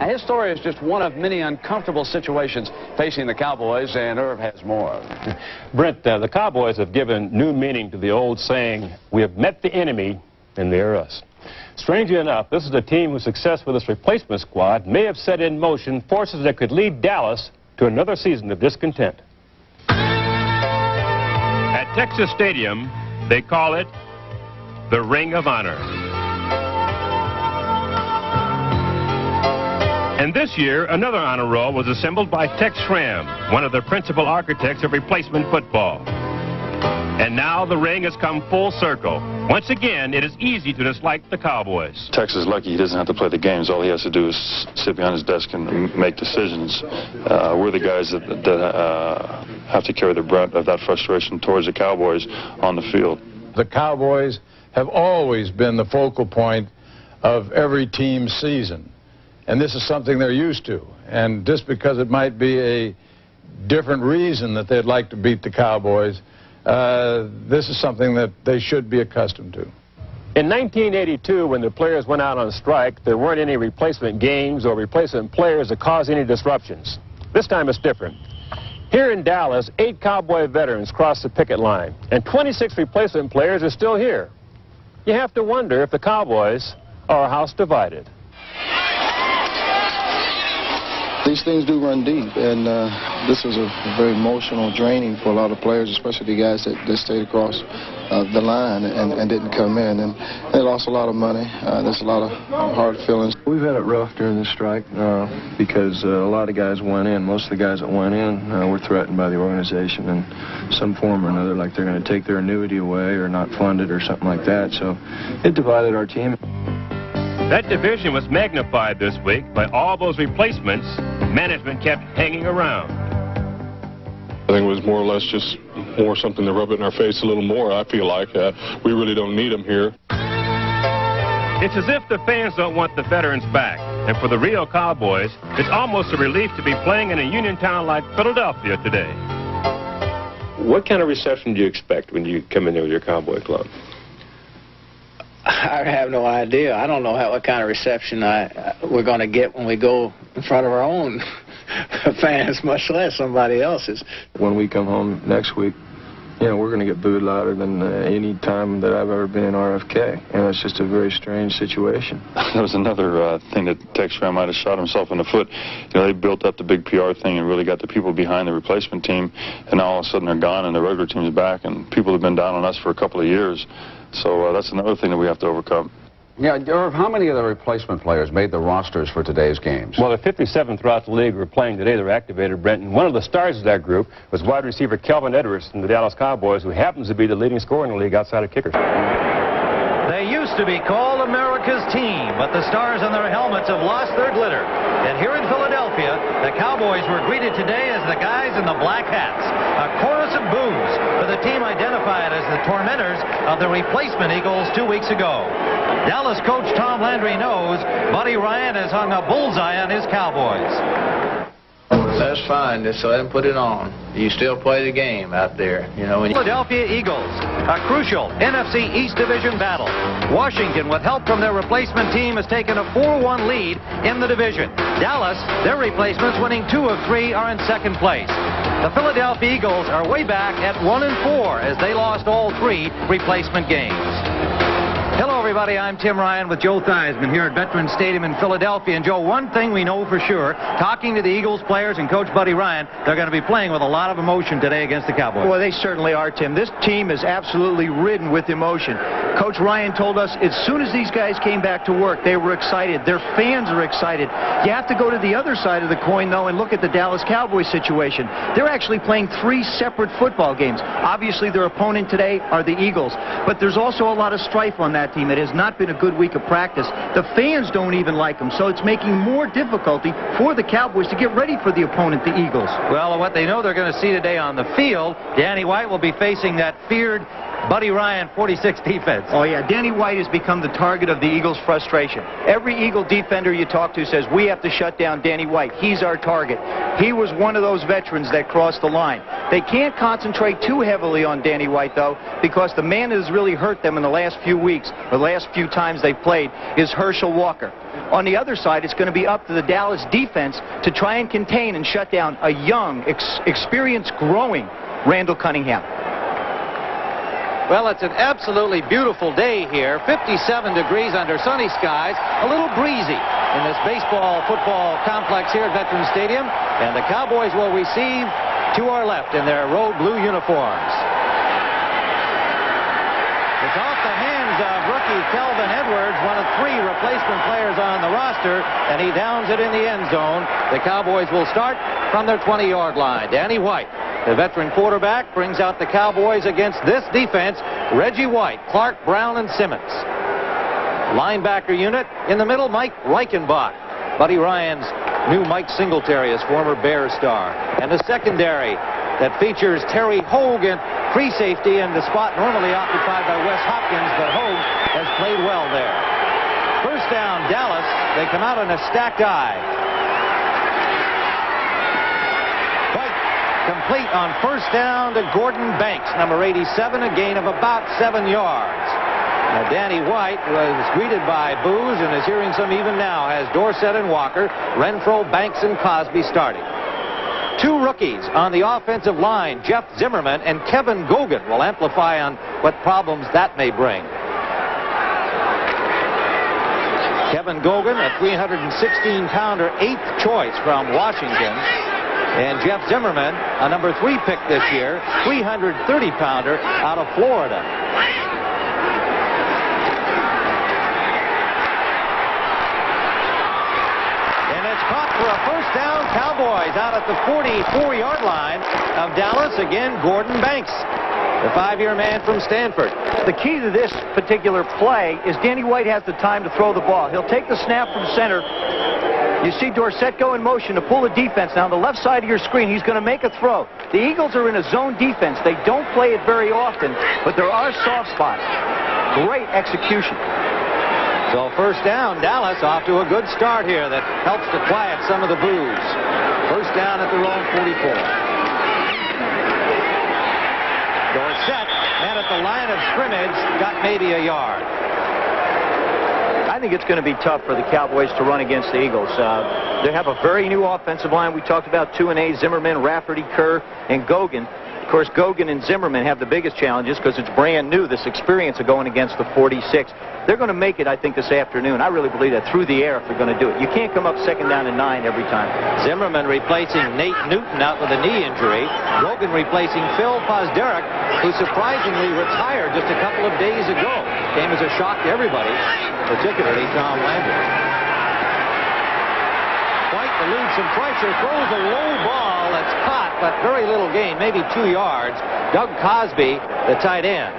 His story is just one of many uncomfortable situations facing the Cowboys, and Irv has more. Brent, the Cowboys have given new meaning to the old saying, we have met the enemy and they are us. Strangely enough, this is a team whose success with its replacement squad may have set in motion forces that could lead Dallas to another season of discontent. At Texas Stadium, they call it the Ring of Honor. And this year, another honor roll was assembled by Tex Schramm, one of the principal architects of replacement football. And now the ring has come full circle. Once again, it is easy to dislike the Cowboys. Tex is lucky he doesn't have to play the games. All he has to do is sit behind his desk and make decisions. We're the guys that have to carry the brunt of that frustration towards the Cowboys on the field. The Cowboys have always been the focal point of every team's season. And this is something they're used to. And just because it might be a different reason that they'd like to beat the Cowboys, this is something that they should be accustomed to. In 1982, when the players went out on strike, there weren't any replacement games or replacement players that caused any disruptions. This time it's different. Here in Dallas, 8 Cowboy veterans crossed the picket line, and 26 replacement players are still here. You have to wonder if the Cowboys are a house divided. These things do run deep, and this was a very emotional, draining for a lot of players, especially the guys that stayed across the line and didn't come in. And they lost a lot of money. There's a lot of hard feelings. We've had it rough during the strike because a lot of guys went in. Most of the guys that went in were threatened by the organization in some form or another, like they're going to take their annuity away or not fund it or something like that. So it divided our team. That division was magnified this week by all those replacements management kept hanging around. I think it was more or less just more something to rub it in our face a little more, I feel like. We really don't need them here. It's as if the fans don't want the veterans back. And for the real Cowboys, it's almost a relief to be playing in a union town like Philadelphia today. What kind of reception do you expect when you come in there with your Cowboy club? I have no idea. I don't know what kind of reception we're going to get when we go in front of our own fans, much less somebody else's. When we come home next week, you know, we're going to get booed louder than any time that I've ever been in RFK. And it's just a very strange situation. There was another thing that Tex Schramm might have shot himself in the foot. You know, they built up the big PR thing and really got the people behind the replacement team. And now all of a sudden they're gone and the regular team's back. And people have been down on us for a couple of years. So that's another thing that we have to overcome. Yeah, Irv, how many of the replacement players made the rosters for today's games? Well, the 57 throughout the league were playing today. They were activated, Brent. And one of the stars of that group was wide receiver Kelvin Edwards from the Dallas Cowboys, who happens to be the leading scorer in the league outside of kickers. They used to be called America's team, but the stars on their helmets have lost their glitter. And here in Philadelphia, the Cowboys were greeted today as the guys in the black hats. A chorus of boos for the team identified as the tormentors of the replacement Eagles 2 weeks ago. Dallas coach Tom Landry knows Buddy Ryan has hung a bullseye on his Cowboys. That's fine. Just let them put it on. You still play the game out there, you know. Philadelphia Eagles, a crucial NFC East Division battle. Washington, with help from their replacement team, has taken a 4-1 lead in the division. Dallas, their replacements winning 2 of 3, are in second place. The Philadelphia Eagles are way back at 1-4 as they lost all 3 replacement games. Hello, everybody. I'm Tim Ryan with Joe Theismann here at Veterans Stadium in Philadelphia. And, Joe, one thing we know for sure, talking to the Eagles players and Coach Buddy Ryan, they're going to be playing with a lot of emotion today against the Cowboys. Well, they certainly are, Tim. This team is absolutely ridden with emotion. Coach Ryan told us as soon as these guys came back to work, they were excited. Their fans are excited. You have to go to the other side of the coin, though, and look at the Dallas Cowboys situation. They're actually playing 3 separate football games. Obviously, their opponent today are the Eagles. But there's also a lot of strife on that team. It has not been a good week of practice. The fans don't even like them, so it's making more difficulty for the Cowboys to get ready for the opponent, the Eagles. Well, what they know they're going to see today on the field, Danny White will be facing that feared Buddy Ryan, 46 defense. Oh, yeah. Danny White has become the target of the Eagles' frustration. Every Eagle defender you talk to says, we have to shut down Danny White. He's our target. He was one of those veterans that crossed the line. They can't concentrate too heavily on Danny White, though, because the man that has really hurt them in the last few weeks, or the last few times they've played, is Herschel Walker. On the other side, it's going to be up to the Dallas defense to try and contain and shut down a young, experienced, growing Randall Cunningham. Well, it's an absolutely beautiful day here. 57 degrees under sunny skies. A little breezy in this baseball-football complex here at Veterans Stadium. And the Cowboys will receive to our left in their road blue uniforms. It's off the hands of rookie Kelvin Edwards, one of 3 replacement players on the roster, and he downs it in the end zone. The Cowboys will start from their 20-yard line. Danny White, the veteran quarterback, brings out the Cowboys against this defense: Reggie White, Clark, Brown, and Simmons. Linebacker unit in the middle, Mike Reichenbach, Buddy Ryan's new Mike Singletary, his former Bears star. And the secondary that features Terry Hogue, free safety, in the spot normally occupied by Wes Hopkins, but Hogue has played well there. First down, Dallas. They come out in a stacked I. White complete on first down to Gordon Banks, number 87, a gain of about 7 yards. Now, Danny White was greeted by boos and is hearing some even now as Dorsett and Walker, Renfro, Banks, and Cosby starting. 2 rookies on the offensive line, Jeff Zimmerman and Kevin Gogan, will amplify on what problems that may bring. Kevin Gogan, a 316-pounder, 8th choice from Washington. And Jeff Zimmerman, a number 3 pick this year, 330-pounder out of Florida. Caught for a first down. Cowboys out at the 44-yard line of Dallas. Again, Gordon Banks, the 5-year man from Stanford. The key to this particular play is Danny White has the time to throw the ball. He'll take the snap from center. You see Dorsett go in motion to pull the defense. Now on the left side of your screen, he's going to make a throw. The Eagles are in a zone defense. They don't play it very often, but there are soft spots. Great execution. So first down, Dallas off to a good start here that helps to quiet some of the boos. First down at their own 44. Dorsett, and at the line of scrimmage, got maybe a yard. I think it's going to be tough for the Cowboys to run against the Eagles. They have a very new offensive line. We talked about 2-A, Zimmerman, Rafferty, Kerr, and Gogan. Of course, Gogan and Zimmerman have the biggest challenges because it's brand new, this experience of going against the 46. They're going to make it, I think, this afternoon. I really believe that through the air if they're going to do it. You can't come up second down and 9 every time. Zimmerman replacing Nate Newton out with a knee injury. Gogan replacing Phil Pozderac, who surprisingly retired just a couple of days ago. Came as a shock to everybody, particularly Tom Landry. White eludes some pressure, throws a low ball that's caught, but very little gain, maybe 2 yards. Doug Cosby, the tight end.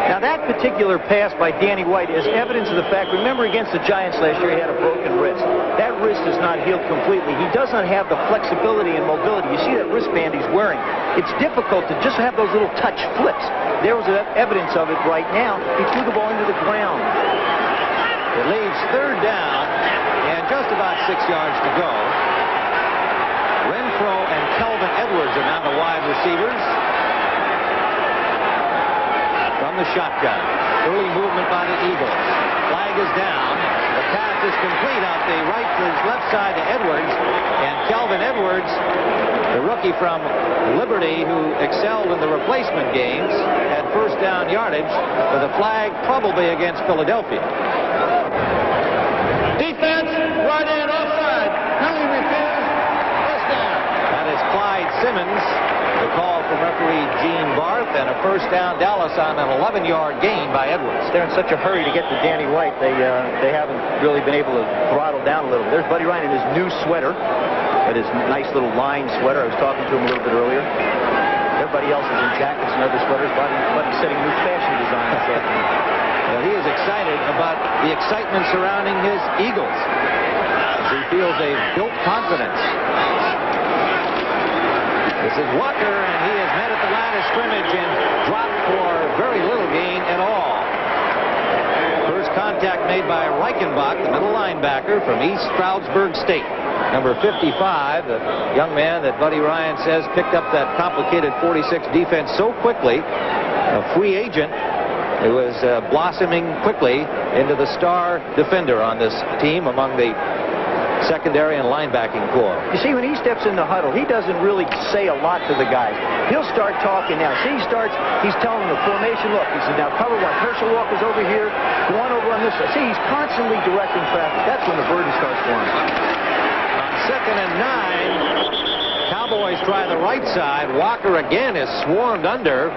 Now that particular pass by Danny White is evidence of the fact, remember against the Giants last year he had a broken wrist. That wrist is not healed completely. He does not have the flexibility and mobility. You see that wristband he's wearing. It's difficult to just have those little touch flips. There was evidence of it right now. He threw the ball into the ground. It leaves third down and just about 6 yards to go. Renfro and Kelvin Edwards are now the wide receivers. From the shotgun. Early movement by the Eagles. Flag is down. The pass is complete off the left side to Edwards. And Kelvin Edwards, the rookie from Liberty who excelled in the replacement games, had first down yardage with a flag probably against Philadelphia. Defense, right hand offside. Penalty refused. First down. That is Clyde Simmons. The call from referee Gene Barth, and a first down Dallas on an 11-yard gain by Edwards. They're in such a hurry to get to Danny White, they haven't really been able to throttle down a little. There's Buddy Ryan in his new sweater, with his nice little lined sweater. I was talking to him a little bit earlier. Everybody else is in jackets and other sweaters. Buddy's setting new fashion design this afternoon. Well, he is excited about the excitement surrounding his Eagles, as he feels they've built confidence. This is Walker, and he is met at the line of scrimmage and dropped for very little gain at all. First contact made by Reichenbach, the middle linebacker from East Stroudsburg State. Number 55, the young man that Buddy Ryan says picked up that complicated 46 defense so quickly, a free agent who was blossoming quickly into the star defender on this team among the secondary and linebacking core. You see, when he steps in the huddle, he doesn't really say a lot to the guys. He'll start talking now. See, he's telling them the formation. Look, he said, now cover one. Herschel Walker's over here. Go on over on this side. See, he's constantly directing traffic. That's when the burden starts forming. On 2nd and 9, Cowboys try the right side. Walker again is swarmed under.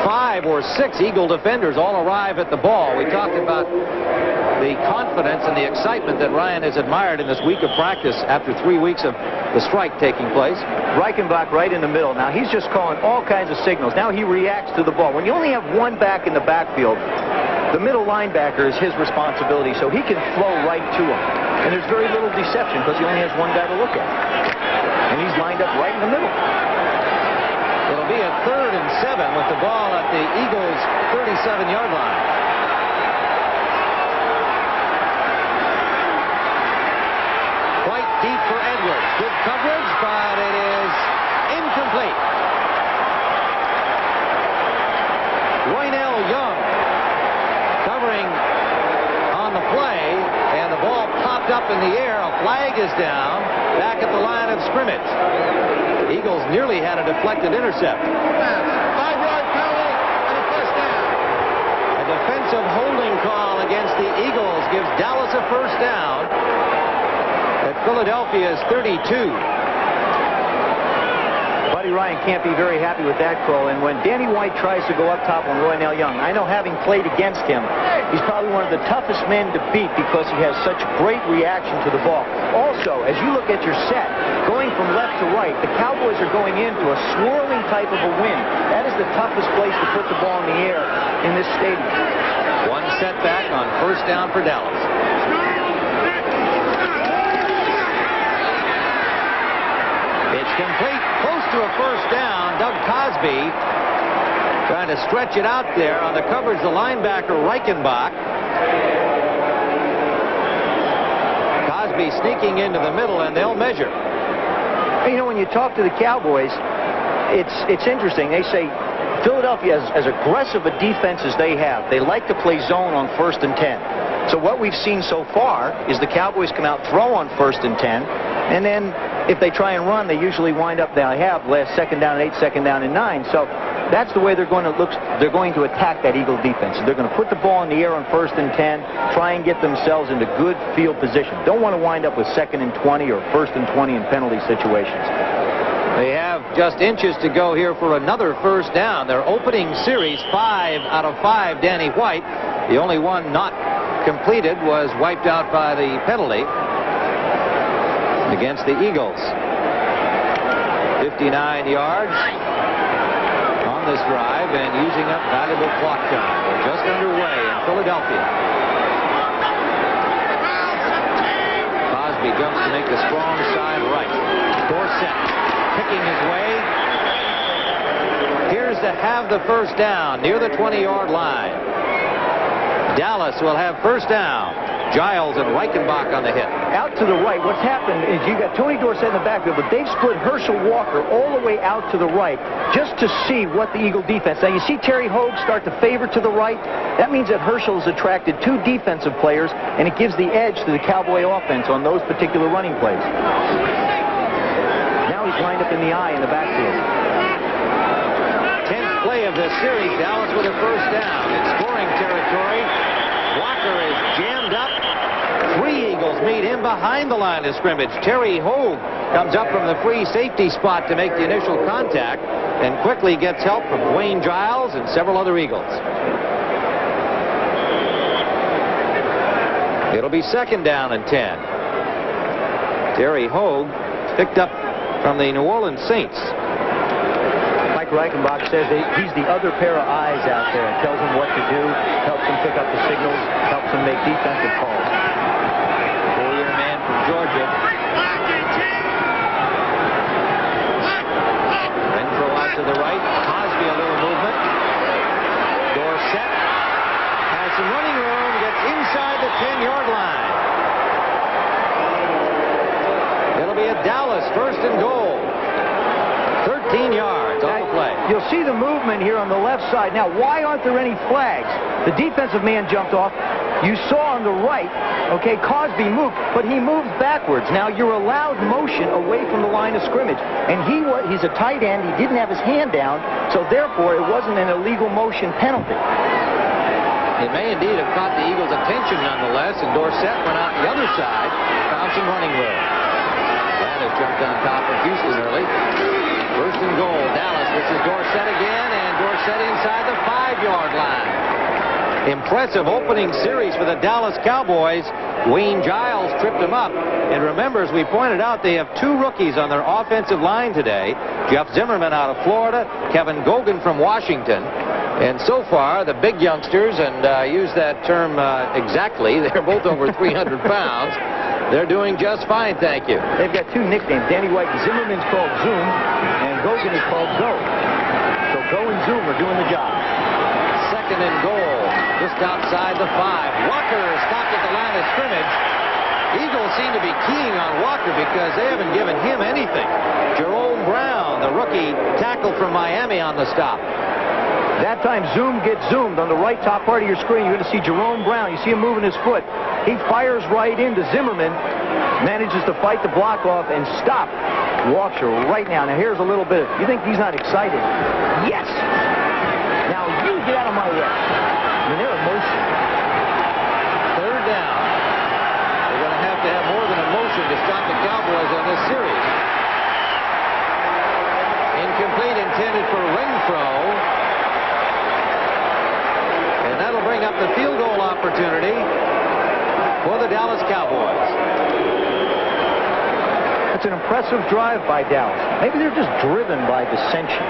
5 or 6 Eagle defenders all arrive at the ball. We talked about the confidence and the excitement that Ryan has admired in this week of practice after 3 weeks of the strike taking place. Reichenbach right in the middle. Now he's just calling all kinds of signals. Now he reacts to the ball. When you only have one back in the backfield, the middle linebacker is his responsibility, so he can flow right to him. And there's very little deception because he only has one guy to look at. And he's lined up right in the middle. It'll be a 3rd and 7 with the ball at the Eagles' 37-yard line. Quite deep for Edwards. Good coverage, but it is incomplete. Roynell Young covering on the play, and the ball popped up in the air. A flag is down back at the line of scrimmage. The Eagles nearly had a deflected intercept. 5-yard penalty and a first down. A defensive holding call against the Eagles gives Dallas a first down at Philadelphia's 32. Buddy Ryan can't be very happy with that call, and when Danny White tries to go up top on Roynell Young, I know having played against him, he's probably one of the toughest men to beat because he has such great reaction to the ball. Also, as you look at your set, going from left to right, the Cowboys are going into a swirling type of a wind. That is the toughest place to put the ball in the air in this stadium. One setback on first down for Dallas. It's complete, close to a first down. Doug Cosby trying to stretch it out there on the coverage, the linebacker Reichenbach. Cosby sneaking into the middle, and they'll measure. You know, when you talk to the Cowboys, it's interesting. They say Philadelphia, as aggressive a defense as they have, they like to play zone on 1st and 10. So what we've seen so far is the Cowboys come out, throw on 1st and 10, and then if they try and run, they usually wind up, they have last 2nd down and 8, 2nd down and 9. So that's the way they're going to look. They're going to attack that Eagle defense. They're going to put the ball in the air on 1st and 10, try and get themselves into good field position. Don't want to wind up with 2nd and 20 or 1st and 20 in penalty situations. They have just inches to go here for another first down. Their opening series, 5 out of 5, Danny White. The only one not completed was wiped out by the penalty against the Eagles. 59 yards on this drive and using up valuable clock time. We're just underway in Philadelphia. Cosby jumps to make the strong side right. Dorsett picking his way. Here's to have the first down near the 20-yard line. Dallas will have first down. Giles and Reichenbach on the hit. Out to the right, what's happened is you got Tony Dorsett in the backfield, but they've split Herschel Walker all the way out to the right just to see what the Eagle defense. Now you see Terry Hogue start to favor to the right. That means that Herschel has attracted 2 defensive players, and it gives the edge to the Cowboy offense on those particular running plays. Now he's lined up in the eye in the backfield. 10th play of this series, Dallas with a first down in scoring territory. Walker is jammed up. 3 Eagles meet him behind the line of scrimmage. Terry Hogue comes up from the free safety spot to make the initial contact and quickly gets help from Dwayne Giles and several other Eagles. It'll be 2nd down and 10. Terry Hogue picked up from the New Orleans Saints. Mike Reichenbach says he's the other pair of eyes out there. Tells him what to do, helps him pick up the signals, helps him make defensive calls. Four-year man from Georgia. see the movement here on the left side. Now, why aren't there any flags? The defensive man jumped off. You saw on the right, okay, Cosby moved, but he moved backwards. Now, you're allowed motion away from the line of scrimmage. And he's a tight end. He didn't have his hand down, so therefore it wasn't an illegal motion penalty. It may indeed have caught the Eagles' attention nonetheless, and Dorsett went out the other side, found some running room. Landis jumped on top of Houston early. First and goal, Dallas. This is Dorsett again, and Dorsett inside the 5-yard line. Impressive opening series for the Dallas Cowboys. Wayne Giles tripped him up. And remember, as we pointed out, they have 2 rookies on their offensive line today. Jeff Zimmerman out of Florida, Kevin Gogan from Washington. And so far, the big youngsters, and use that term exactly, they're both over 300 pounds. They're doing just fine, thank you. They've got 2 nicknames. Danny White, Zimmerman's called Zoom, and Gogan is called Go. So Go and Zoom are doing the job. Second and goal, just outside the 5. Walker stopped at the line of scrimmage. Eagles seem to be keying on Walker because they haven't given him anything. Jerome Brown, the rookie tackle from Miami, on the stop. That time, Zoom gets zoomed on the right top part of your screen. You're going to see Jerome Brown. You see him moving his foot. He fires right into Zimmerman, manages to fight the block off and stop Walker right now. Now, here's a little bit. You think he's not excited? Yes. Now, you get out of my way. I mean, they're in motion. Third down. They're going to have more than a motion to stop the Cowboys on this series. Incomplete, intended for Renfro. And that'll bring up the field goal opportunity for the Dallas Cowboys. It's an impressive drive by Dallas. Maybe they're just driven by dissension.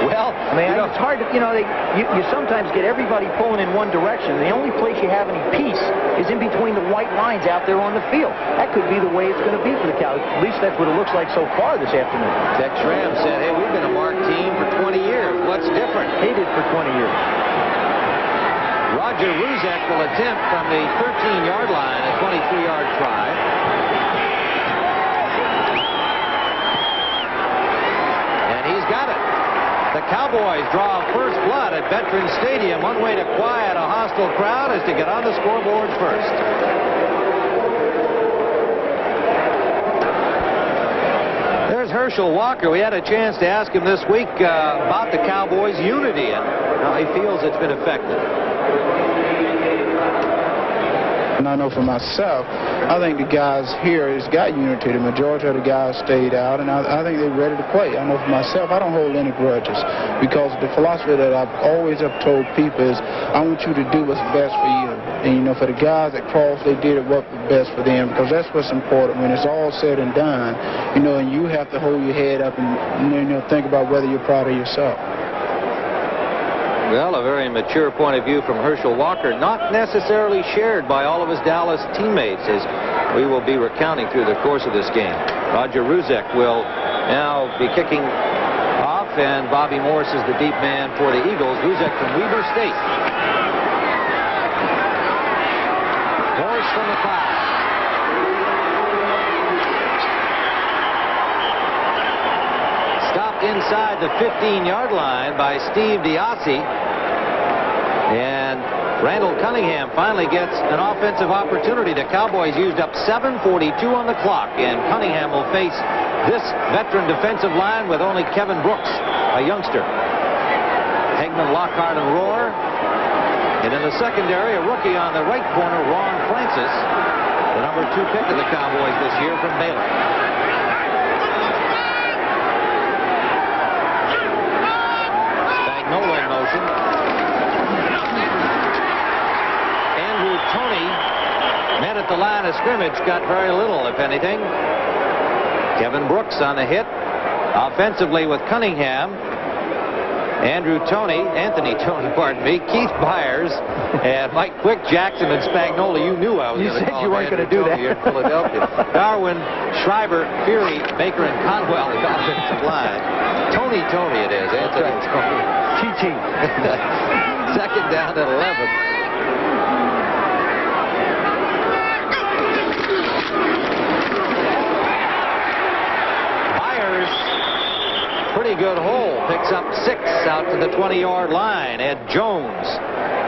Well, I mean, it's hard to, you sometimes get everybody pulling in one direction. The only place you have any peace is in between the white lines out there on the field. That could be the way it's going to be for the Cowboys. At least that's what it looks like so far this afternoon. Tex Schramm said, hey, we've been a marked team for 20 years. What's different? Hated for 20 years. Roger Ruzek will attempt from the 13-yard line a 23-yard try. And he's got it. The Cowboys draw first blood at Veterans Stadium. One way to quiet a hostile crowd is to get on the scoreboard first. There's Herschel Walker. We had a chance to ask him this week about the Cowboys' unity and how he feels it's been effective. And I know for myself, I think the guys here has got unity. The majority of the guys stayed out, and I think they're ready to play. I know for myself, I don't hold any grudges because the philosophy that I've always have told people is I want you to do what's best for you. And, for the guys at Cross, they did what was best for them because that's what's important. When it's all said and done, and you have to hold your head up and, think about whether you're proud of yourself. Well, a very mature point of view from Herschel Walker, not necessarily shared by all of his Dallas teammates, as we will be recounting through the course of this game. Roger Ruzek will now be kicking off, and Bobby Morris is the deep man for the Eagles. Ruzek from Weber State. Morris from the 5. Stopped inside the 15-yard line by Steve Diassi. And Randall Cunningham finally gets an offensive opportunity. The Cowboys used up 7:42 on the clock, and Cunningham will face this veteran defensive line with only Kevin Brooks, a youngster. Hegman, Lockhart, and Rohr. And in the secondary, a rookie on the right corner, Ron Francis, the number 2 pick of the Cowboys this year from Baylor. Spagnola in motion. Tony, men at the line of scrimmage, got very little, if anything. Kevin Brooks on the hit. Offensively with Cunningham. Anthony Tony, pardon me. Keith Byers and Mike Quick, Jackson, and Spagnola. You knew I was going to call you weren't going to do that. Here in Philadelphia. Darwin, Schreiber, Fury, Baker, and Conwell, the offensive line. Tony it is. Anthony Tony. Chi-chi. Second down at 11. Pretty good hole. picks up 6 out to the 20-yard line. Ed Jones,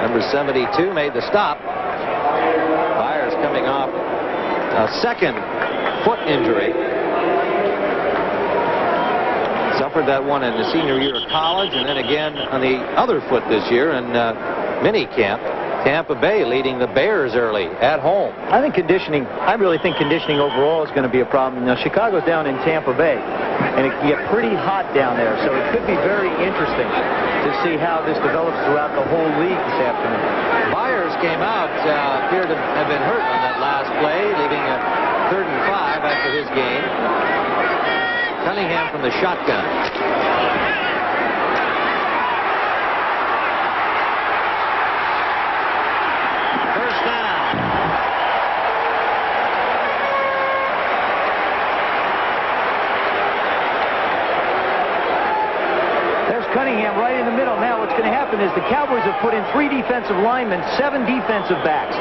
number 72, made the stop. Byers coming off a second foot injury. Suffered that one in the senior year of college, and then again on the other foot this year in mini camp. Tampa Bay leading the Bears early at home. I really think conditioning overall is going to be a problem. Now, Chicago's down in Tampa Bay, and it can get pretty hot down there, so it could be very interesting to see how this develops throughout the whole league this afternoon. Byers came out, appeared to have been hurt on that last play, leaving a 3rd and 5 after his game. Cunningham from the shotgun. Cunningham right in the middle. Now what's going to happen is the Cowboys have put in 3 defensive linemen, 7 defensive backs,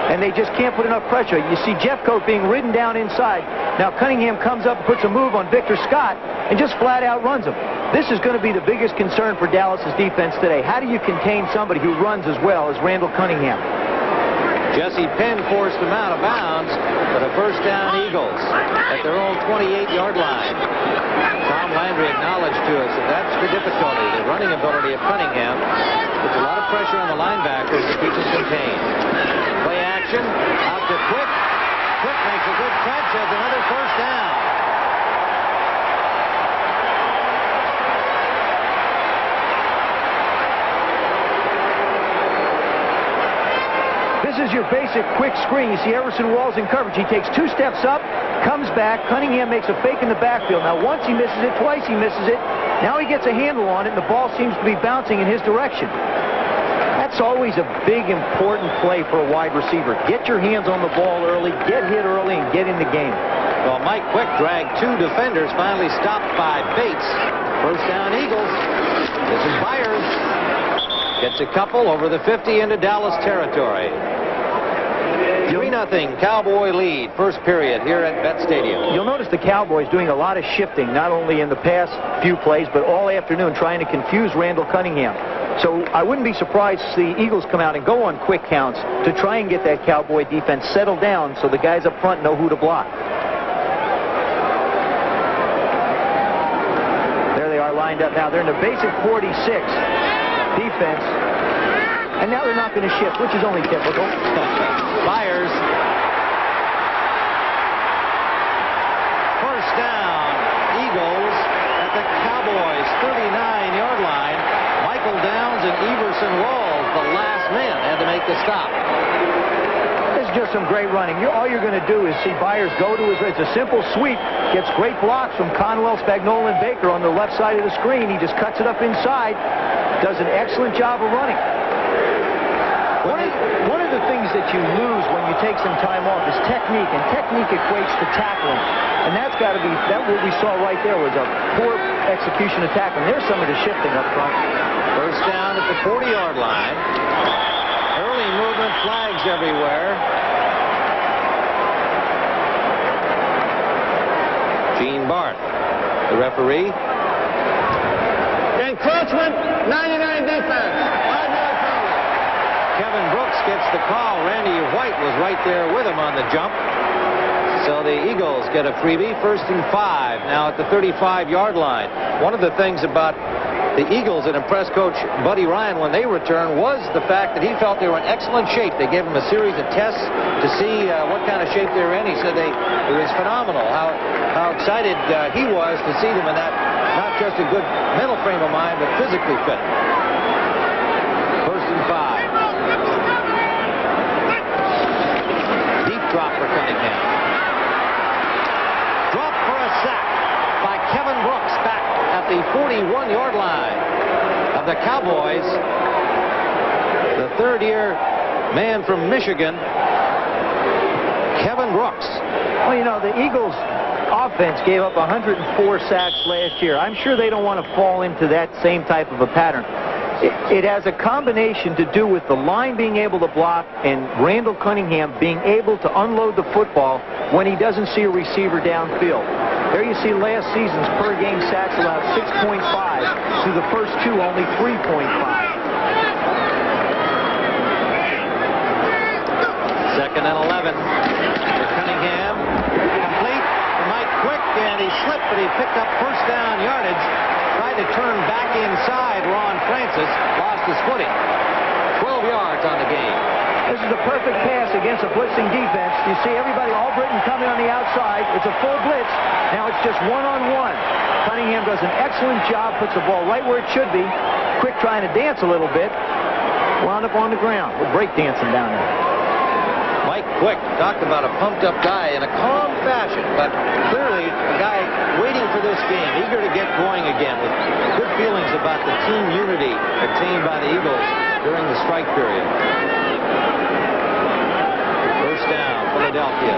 and they just can't put enough pressure. You see Jeffcoat being ridden down inside. Now Cunningham comes up and puts a move on Victor Scott and just flat out runs him. This is going to be the biggest concern for Dallas's defense today. How do you contain somebody who runs as well as Randall Cunningham? Jesse Penn forced him out of bounds for the first down Eagles at their own 28-yard line. Tom Landry acknowledged to us that that's the difficulty. The running ability of Cunningham puts a lot of pressure on the linebackers to keep them contained. Play action, out to Quick. Quick makes a good catch, has another first down. This is your basic quick screen. You see Everson Walls in coverage. He takes 2 steps up, comes back. Cunningham makes a fake in the backfield. Now, once he misses it, twice he misses it. Now he gets a handle on it, and the ball seems to be bouncing in his direction. That's always a big, important play for a wide receiver. Get your hands on the ball early, get hit early, and get in the game. Well, Mike Quick dragged 2 defenders, finally stopped by Bates. First down, Eagles. This is Byers. Gets a couple over the 50 into Dallas territory. 3-0 Cowboy lead, first period here at Bet Stadium. You'll notice the Cowboys doing a lot of shifting, not only in the past few plays, but all afternoon, trying to confuse Randall Cunningham. So I wouldn't be surprised to see Eagles come out and go on quick counts to try and get that Cowboy defense settled down so the guys up front know who to block. There they are lined up now. They're in the basic 46 defense. And now they're not going to shift, which is only typical. Byers. First down, Eagles at the Cowboys' 39-yard line. Michael Downs and Everson Walls, the last man, had to make the stop. This is just some great running. All you're going to do is see Byers go to his... It's a simple sweep. Gets great blocks from Conwell, Spagnola, and Baker on the left side of the screen. He just cuts it up inside. Does an excellent job of running. One of the things that you lose when you take some time off is technique, and technique equates to tackling. And that's got to be, what we saw right there was a poor execution of tackling. There's some of the shifting up front. First down at the 40-yard line. Early movement, flags everywhere. Gene Bart, the referee. Encroachment, 99 defense. Kevin Brooks gets the call. Randy White was right there with him on the jump. So the Eagles get a freebie, 1st and 5, now at the 35-yard line. One of the things about the Eagles that impressed Coach Buddy Ryan when they returned was the fact that he felt they were in excellent shape. They gave him a series of tests to see what kind of shape they were in. He said it was phenomenal how excited he was to see them in that, not just a good mental frame of mind, but physically fit. 1st and 5. Deep drop for Cunningham. Drop for a sack by Kevin Brooks back at the 41-yard line of the Cowboys. The 3rd-year man from Michigan, Kevin Brooks. Well, you know, the Eagles offense gave up 104 sacks last year. I'm sure they don't want to fall into that same type of a pattern. It has a combination to do with the line being able to block and Randall Cunningham being able to unload the football when he doesn't see a receiver downfield. There you see last season's per-game sacks allowed 6.5. Through the first two, only 3.5. Second and 11 for Cunningham. Complete for Mike Quick, and he slipped, but he picked up first down yardage. Tried to turn back inside. Ron Francis lost his footing. 12 yards on the game. This is a perfect pass against a blitzing defense. You see everybody, all Britain coming on the outside. It's a full blitz. Now it's just one-on-one. Cunningham does an excellent job, puts the ball right where it should be. Quick trying to dance a little bit. Wound up on the ground. We're break dancing down there. Mike Quick talked about a pumped-up guy in a calm fashion, but clearly a guy waiting for this game, eager to get going again, with good feelings about the team unity obtained by the Eagles during the strike period. First down, Philadelphia.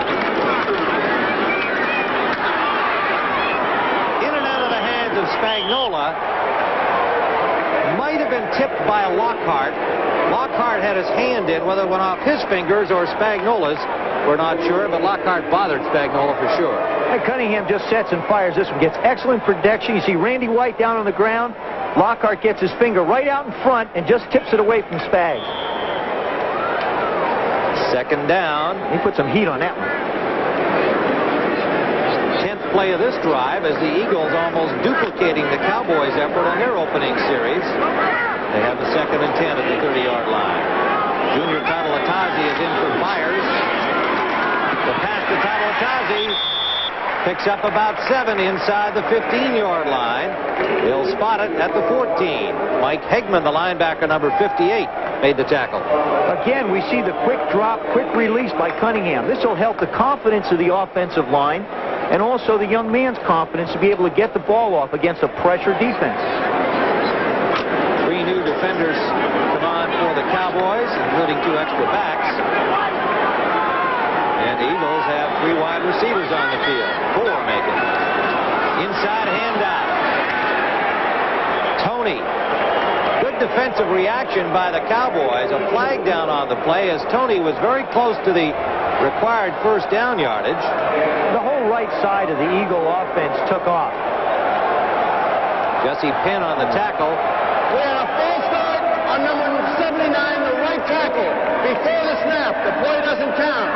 In and out of the hands of Spagnola. Might have been tipped by a Lockhart. Lockhart had his hand in. Whether it went off his fingers or Spagnola's, we're not sure, but Lockhart bothered Spagnola for sure. And Cunningham just sets and fires this one. Gets excellent protection. You see Randy White down on the ground. Lockhart gets his finger right out in front and just tips it away from Spags. Second down. He put some heat on that one. 10th play of this drive as the Eagles almost duplicating the Cowboys' effort on their opening series. They have the 2nd and 10 at the 30-yard line. Junior Tatalatazi is in for Myers. The pass to Tatalatazi picks up about 7 inside the 15-yard line. He'll spot it at the 14. Mike Hegman, the linebacker, number 58, made the tackle. Again, we see the quick drop, quick release by Cunningham. This will help the confidence of the offensive line and also the young man's confidence to be able to get the ball off against a pressure defense. 3 new defenders come on for the Cowboys, including 2 extra backs. And the Eagles have 3 wide receivers on the field. 4 make it. Inside handout. Tony. Good defensive reaction by the Cowboys. A flag down on the play as Tony was very close to the required first down yardage. The whole right side of the Eagle offense took off. Jesse Penn on the tackle. We had a false start on number 79, the right tackle. Before the snap, the play doesn't count.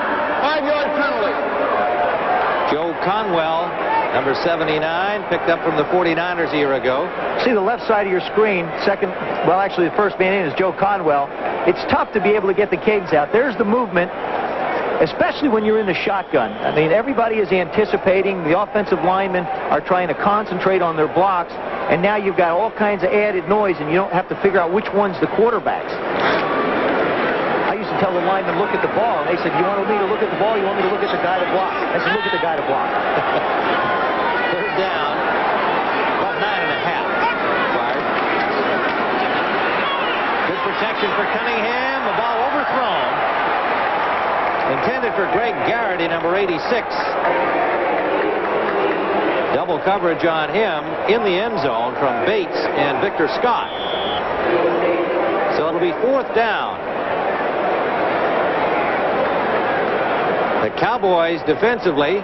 5-yard penalty. Joe Conwell, number 79, picked up from the 49ers a year ago. See the left side of your screen, actually the first man in is Joe Conwell. It's tough to be able to get the kegs out. There's the movement, especially when you're in the shotgun. I mean, everybody is anticipating. The offensive linemen are trying to concentrate on their blocks, and now you've got all kinds of added noise, and you don't have to figure out which one's the quarterbacks. I used to tell the linemen, look at the ball, and they said, you want me to look at the ball, you want me to look at the guy to block? I said, look at the guy to block. Third down, about 9.5. Fired. Good protection for Cunningham, the ball overthrown. Intended for Greg Garrity, number 86. Double coverage on him in the end zone from Bates and Victor Scott. So it'll be 4th down. The Cowboys defensively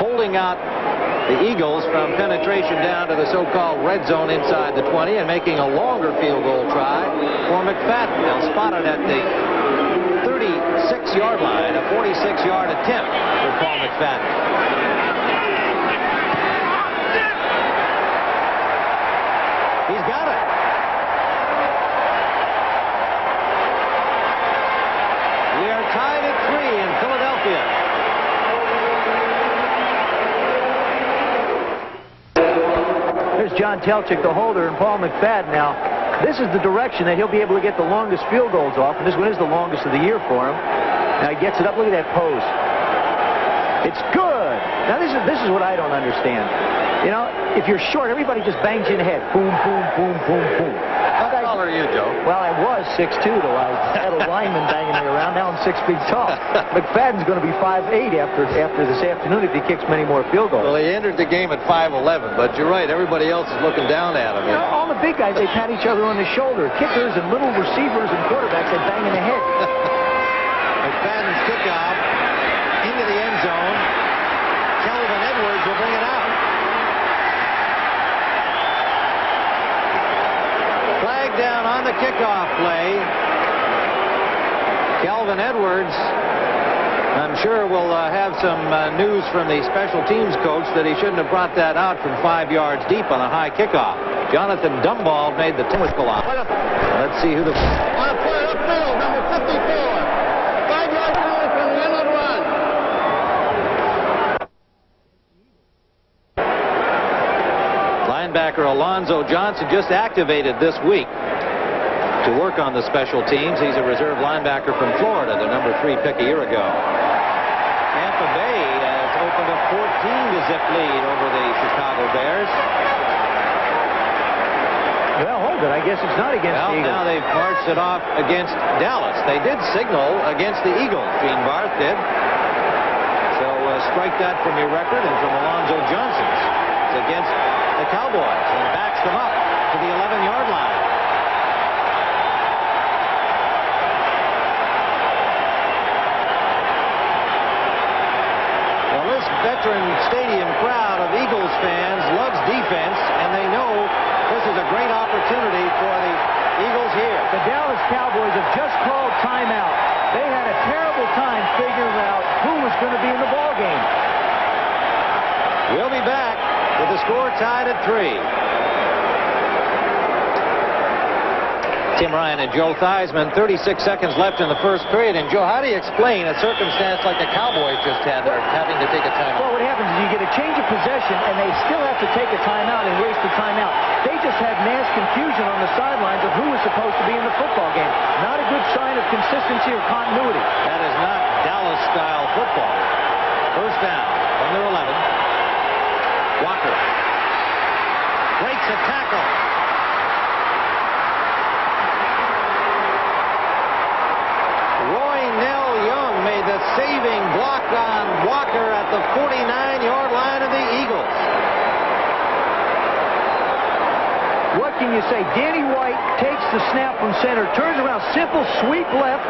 holding out the Eagles from penetration down to the so-called red zone inside the 20 and making a longer field goal try for McFadden. They'll spot it at the 36-yard line, a 46-yard attempt for Paul McFadden. He's got it. We are tied at 3 in Philadelphia. There's John Telchik, the holder, and Paul McFadden. Now, this is the direction that he'll be able to get the longest field goals off, and this one is the longest of the year for him. Now he gets it up. Look at that pose. It's good. Now this is what I don't understand. You know, if you're short, everybody just bangs you in the head. Boom, boom, boom, boom, boom. How tall are you, Joe? Well, I was 6'2", though. I had a lineman banging me around. Now I'm 6 feet tall. McFadden's going to be 5'8" after this afternoon if he kicks many more field goals. Well, he entered the game at 5'11", but you're right. Everybody else is looking down at him. You know, all the big guys, they pat each other on the shoulder. Kickers and little receivers and quarterbacks, they bang in the head. McFadden's kickoff into the end zone. Kelvin Melvin Edwards, I'm sure we'll have some news from the special teams coach that he shouldn't have brought that out from 5 yards deep on a high kickoff. Jonathan Dumball made the tackle on. Let's see who the... On a play upfield, number 54. 5-yard penalty from the end of the run. Linebacker Alonzo Johnson just activated this week to work on the special teams. He's a reserve linebacker from Florida, the number 3 pick a year ago. Tampa Bay has opened a 14-zip lead over the Chicago Bears. Well, hold it. I guess it's not against the Eagles. Now they've marched it off against Dallas. They did signal against the Eagles. Gene Barth did. So strike that from your record and from Alonzo Johnson's. It's against the Cowboys and backs them up to the 11-yard line. Well, this veteran stadium crowd of Eagles fans loves defense, and they know this is a great opportunity for the Eagles here. The Dallas Cowboys have just called timeout. They had a terrible time figuring out who was going to be in the ball game. We'll be back with the score tied at 3. Tim Ryan and Joe Theismann, 36 seconds left in the first period. And Joe, how do you explain a circumstance like the Cowboys just had? They're having to take a timeout. Well, what happens is you get a change of possession, and they still have to take a timeout and waste the timeout. They just had mass confusion on the sidelines of who was supposed to be in the football game. Not a good sign of consistency or continuity. That is not Dallas-style football. First down from their 11. Walker breaks a tackle. Made the saving block on Walker at the 49-yard line of the Eagles. What can you say? Danny White takes the snap from center, turns around, simple sweep left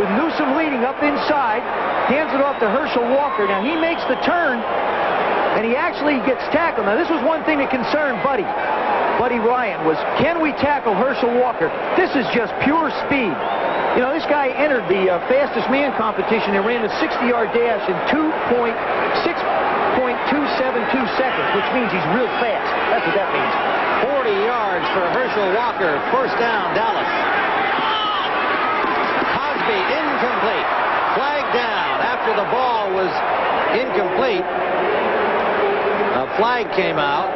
with Newsome leading up inside, hands it off to Herschel Walker. Now he makes the turn, and he actually gets tackled. Now this was one thing that concerned Buddy Ryan was, can we tackle Herschel Walker? This is just pure speed. You know, this guy entered the fastest man competition and ran a 60-yard dash in 6.272 seconds, which means he's real fast. That's what that means. 40 yards for Herschel Walker. First down, Dallas. Cosby, incomplete. Flag down after the ball was incomplete. A flag came out.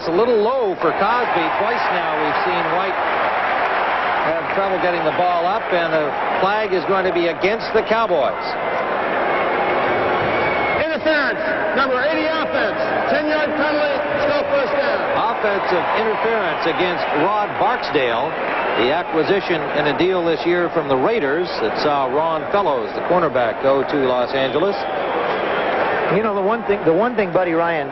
A little low for Cosby. Twice now we've seen White have trouble getting the ball up, and the flag is going to be against the Cowboys. Interference, number 80 offense. 10-yard penalty, still first down. Offensive interference against Rod Barksdale, the acquisition in a deal this year from the Raiders that saw Ron Fellows, the cornerback, go to Los Angeles. You know, the one thing Buddy Ryan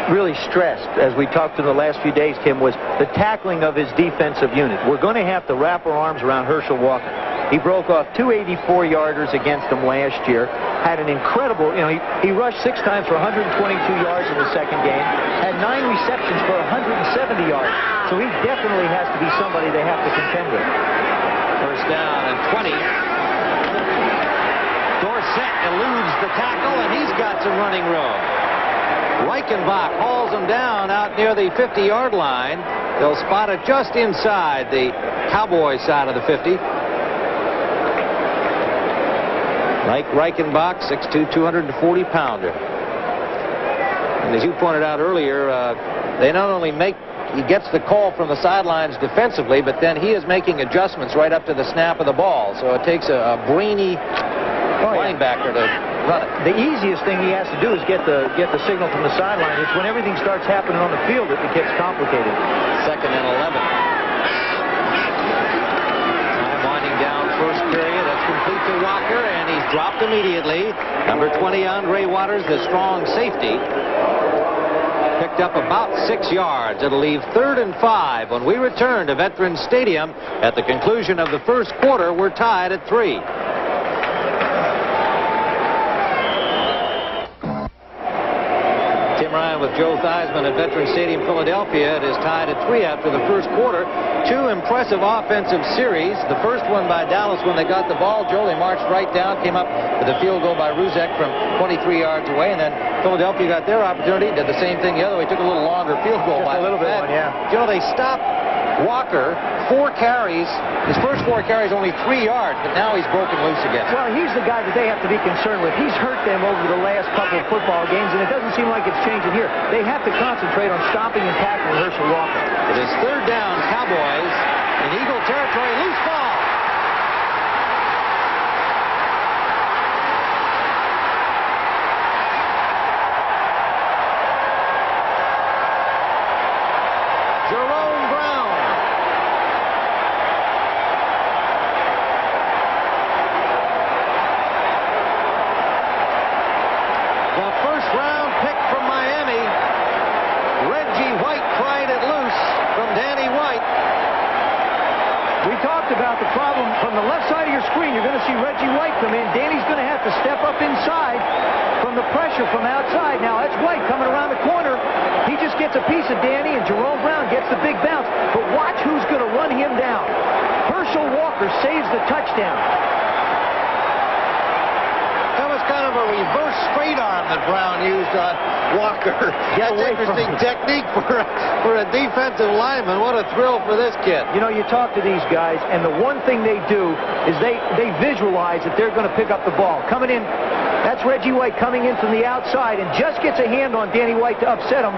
really stressed as we talked to the last few days, Kim, was the tackling of his defensive unit. We're going to have to wrap our arms around Herschel Walker. He broke off 2 84-yarders against them last year. Had an incredible, you know, he rushed 6 times for 122 yards in the second game. Had 9 receptions for 170 yards. So he definitely has to be somebody they have to contend with. First down and 20. Dorsett eludes the tackle, and he's got some running room. Reichenbach hauls him down out near the 50-yard line. They'll spot it just inside the Cowboys side of the 50. Mike Reichenbach, 6'2", 240-pounder. And as you pointed out earlier, they not only he gets the call from the sidelines defensively, but then he is making adjustments right up to the snap of the ball. So it takes a brainy linebacker to run it. The easiest thing he has to do is get the signal from the sideline. It's when everything starts happening on the field that it gets complicated. Second and 11. Time winding down first period. That's complete to Walker, and he's dropped immediately. Number 20, Andre Waters, the strong safety, picked up about 6 yards. It'll leave 3rd and 5 when we return to Veterans Stadium. At the conclusion of the first quarter, we're tied at 3. with Joe Theismann at Veterans Stadium, Philadelphia. It is tied at 3 after the first quarter. Two impressive offensive series. The first one by Dallas when they got the ball. Joe, they marched right down, came up with a field goal by Ruzek from 23 yards away, and then Philadelphia got their opportunity, did the same thing the other way, took a little longer field goal by a little bit, yeah. You know, they stopped Walker 4 carries. His first 4 carries only 3 yards, but now he's broken loose again. Well, he's the guy that they have to be concerned with. He's hurt them over the last couple of football games, and it doesn't seem like it's changing here. They have to concentrate on stopping and tackling Herschel Walker. It is 3rd down, Cowboys in Eagle territory. Loose ball. Jerome Brown. The first-round pick from Miami, Reggie White, pried it loose from Danny White. We talked about the problem from the left side of your screen. You're going to see Reggie White come in. Danny's going to have to step up inside from the pressure from outside. Now, that's White coming around the corner. He just gets a piece of Danny, and Jerome Brown gets the big bounce. But watch who's going to run him down. Herschel Walker saves the touchdown. That was kind of a reverse straight arm that Brown used on Walker. That's interesting technique for a defensive lineman. What a thrill for this kid. You know, you talk to these guys, and the one thing they do is they visualize that they're going to pick up the ball. Coming in, that's Reggie White coming in from the outside and just gets a hand on Danny White to upset him.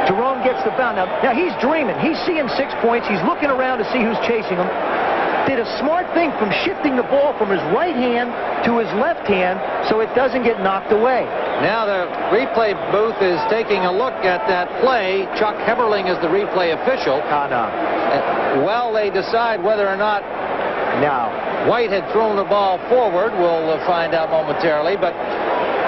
Jerome gets the bounce. Now he's dreaming. He's seeing 6 points. He's looking around to see who's chasing him. Did a smart thing from shifting the ball from his right hand to his left hand so it doesn't get knocked away. Now the replay booth is taking a look at that play. Chuck Heberling is the replay official. Well, they decide whether or not White had thrown the ball forward. We'll find out momentarily, but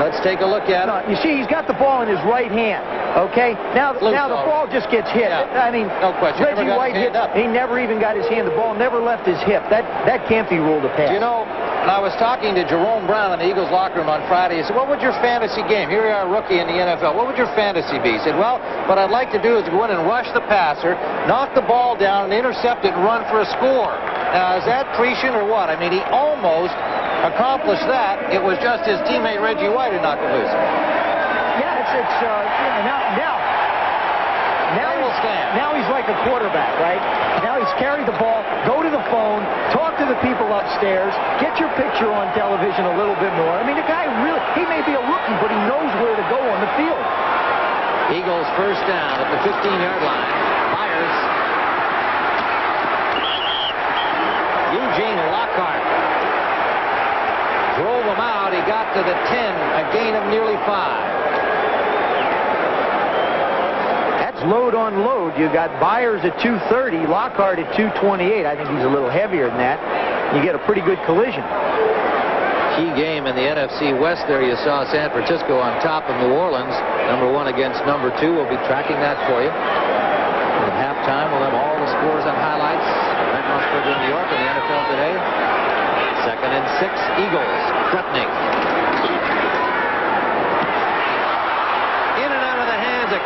let's take a look at it. You see, he's got the ball in his right hand. Okay, now the ball just gets hit. Yeah. I mean, no question. Reggie White hit up. He never even got his hand. The ball never left his hip. That can't be ruled a pass. You know, when I was talking to Jerome Brown in the Eagles locker room on Friday, he said, what would your fantasy game? Here you are, a rookie in the NFL. What would your fantasy be? He said, well, what I'd like to do is go in and rush the passer, knock the ball down, and intercept it and run for a score. Now, is that prescient or what? I mean, he almost accomplished that. It was just his teammate Reggie White who knocked it loose. Now he's like a quarterback, right? Now he's carried the ball, go to the phone, talk to the people upstairs, get your picture on television a little bit more. I mean, the guy really, he may be a rookie, but he knows where to go on the field. Eagles first down at the 15-yard line. Myers. Eugene Lockhart drove him out. He got to the 10, a gain of nearly 5. Load on load. You got Byers at 230, Lockhart at 228. I think he's a little heavier than that. You get a pretty good collision. Key game in the NFC West there. You saw San Francisco on top of New Orleans. Number 1 against number 2. We'll be tracking that for you. At halftime, we'll have all the scores and highlights. Right now, in New York in the NFL today. 2nd and 6. Eagles threatening.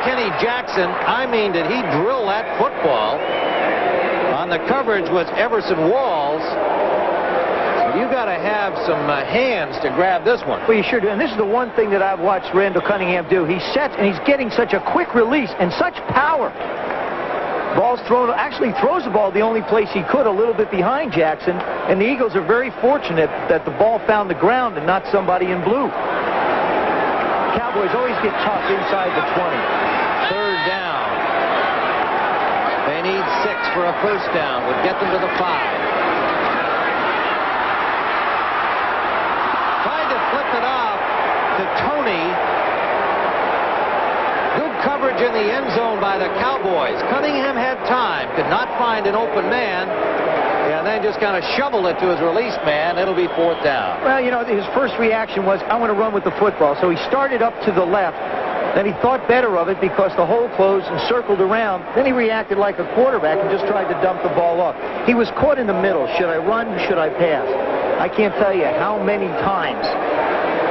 Kenny Jackson, I mean, did he drill that football? On the coverage was Everson Walls. So you got to have some hands to grab this one. Well, you sure do. And this is the one thing that I've watched Randall Cunningham do. He sets, and he's getting such a quick release and such power. Ball's thrown, actually throws the ball the only place he could, a little bit behind Jackson. And the Eagles are very fortunate that the ball found the ground and not somebody in blue. Cowboys always get tough inside the 20. 3rd down. They need 6 for a first down. Would get them to the 5. Tried to flip it off to Tony. Good coverage in the end zone by the Cowboys. Cunningham had time. Could not find an open man. And then just kind of shoveled it to his release man. It'll be 4th down. Well, you know, his first reaction was, I want to run with the football. So he started up to the left. Then he thought better of it because the hole closed and circled around. Then he reacted like a quarterback and just tried to dump the ball off. He was caught in the middle. Should I run? Should I pass? I can't tell you how many times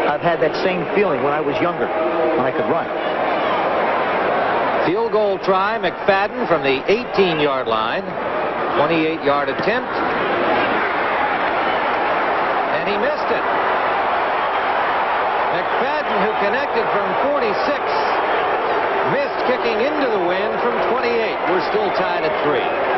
I've had that same feeling when I was younger, when I could run. Field goal try, McFadden from the 18-yard line. 28-yard attempt. And he missed it. McFadden, who connected from 46, missed kicking into the wind from 28. We're still tied at 3.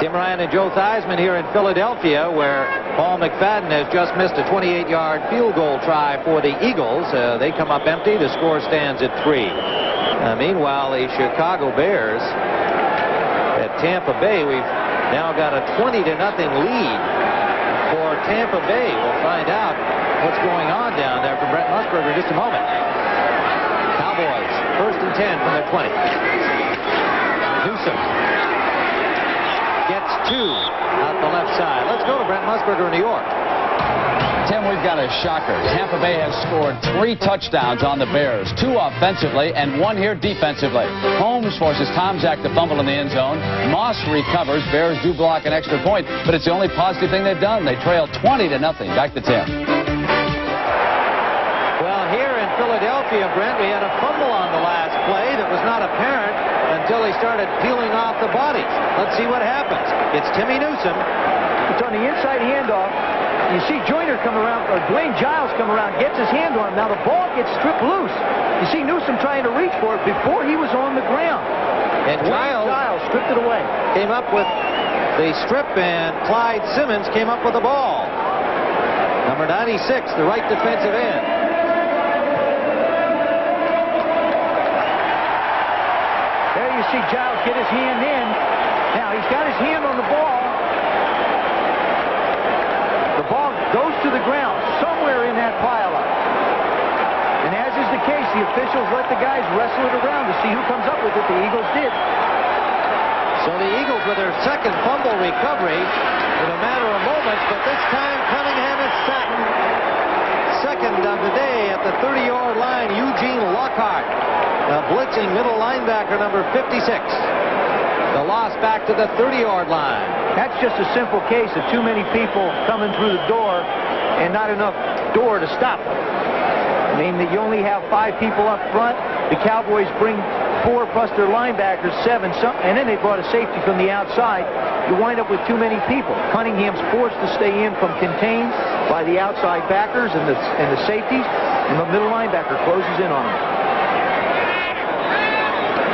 Tim Ryan and Joe Theismann here in Philadelphia, where Paul McFadden has just missed a 28-yard field goal try for the Eagles. They come up empty. The score stands at 3. Meanwhile, the Chicago Bears at Tampa Bay, we've now got a 20-0 lead for Tampa Bay. We'll find out what's going on down there from Brent Musburger in just a moment. Cowboys, 1st and 10 from their 20. Newsom gets 2 out the left side. Let's go to Brent Musburger in New York. Tim, we've got a shocker. Tampa Bay has scored 3 touchdowns on the Bears, 2 offensively and 1 here defensively. Holmes forces Tom Zach to fumble in the end zone. Moss recovers. Bears do block an extra point, but it's the only positive thing they've done. They trail 20-0. Back to Tim. Well, here in Philadelphia, Brent, we had a fumble on the last play that was not apparent until they started peeling off the bodies. Let's see what happens. It's Timmy Newsom. It's on the inside handoff. You see Joyner come around, or Dwayne Giles come around, gets his hand on him. Now the ball gets stripped loose. You see Newsom trying to reach for it before he was on the ground. And Giles stripped it away. Came up with the strip, and Clyde Simmons came up with the ball. Number 96, the right defensive end. There you see Giles get his hand in. Now he's got his hand on the ball. The ball goes to the ground somewhere in that pileup. And as is the case, the officials let the guys wrestle it around to see who comes up with it. The Eagles did. So the Eagles with their second fumble recovery in a matter of moments, but this time Cunningham and Satin. Second of the day at the 30-yard line, Eugene Lockhart, blitzing middle linebacker number 56. The loss back to the 30-yard line. That's just a simple case of too many people coming through the door and not enough door to stop them. I mean, you only have 5 people up front. The Cowboys bring 4 plus their linebackers, 7, and then they brought a safety from the outside. You wind up with too many people. Cunningham's forced to stay in from contained by the outside backers and the safeties, and the middle linebacker closes in on them.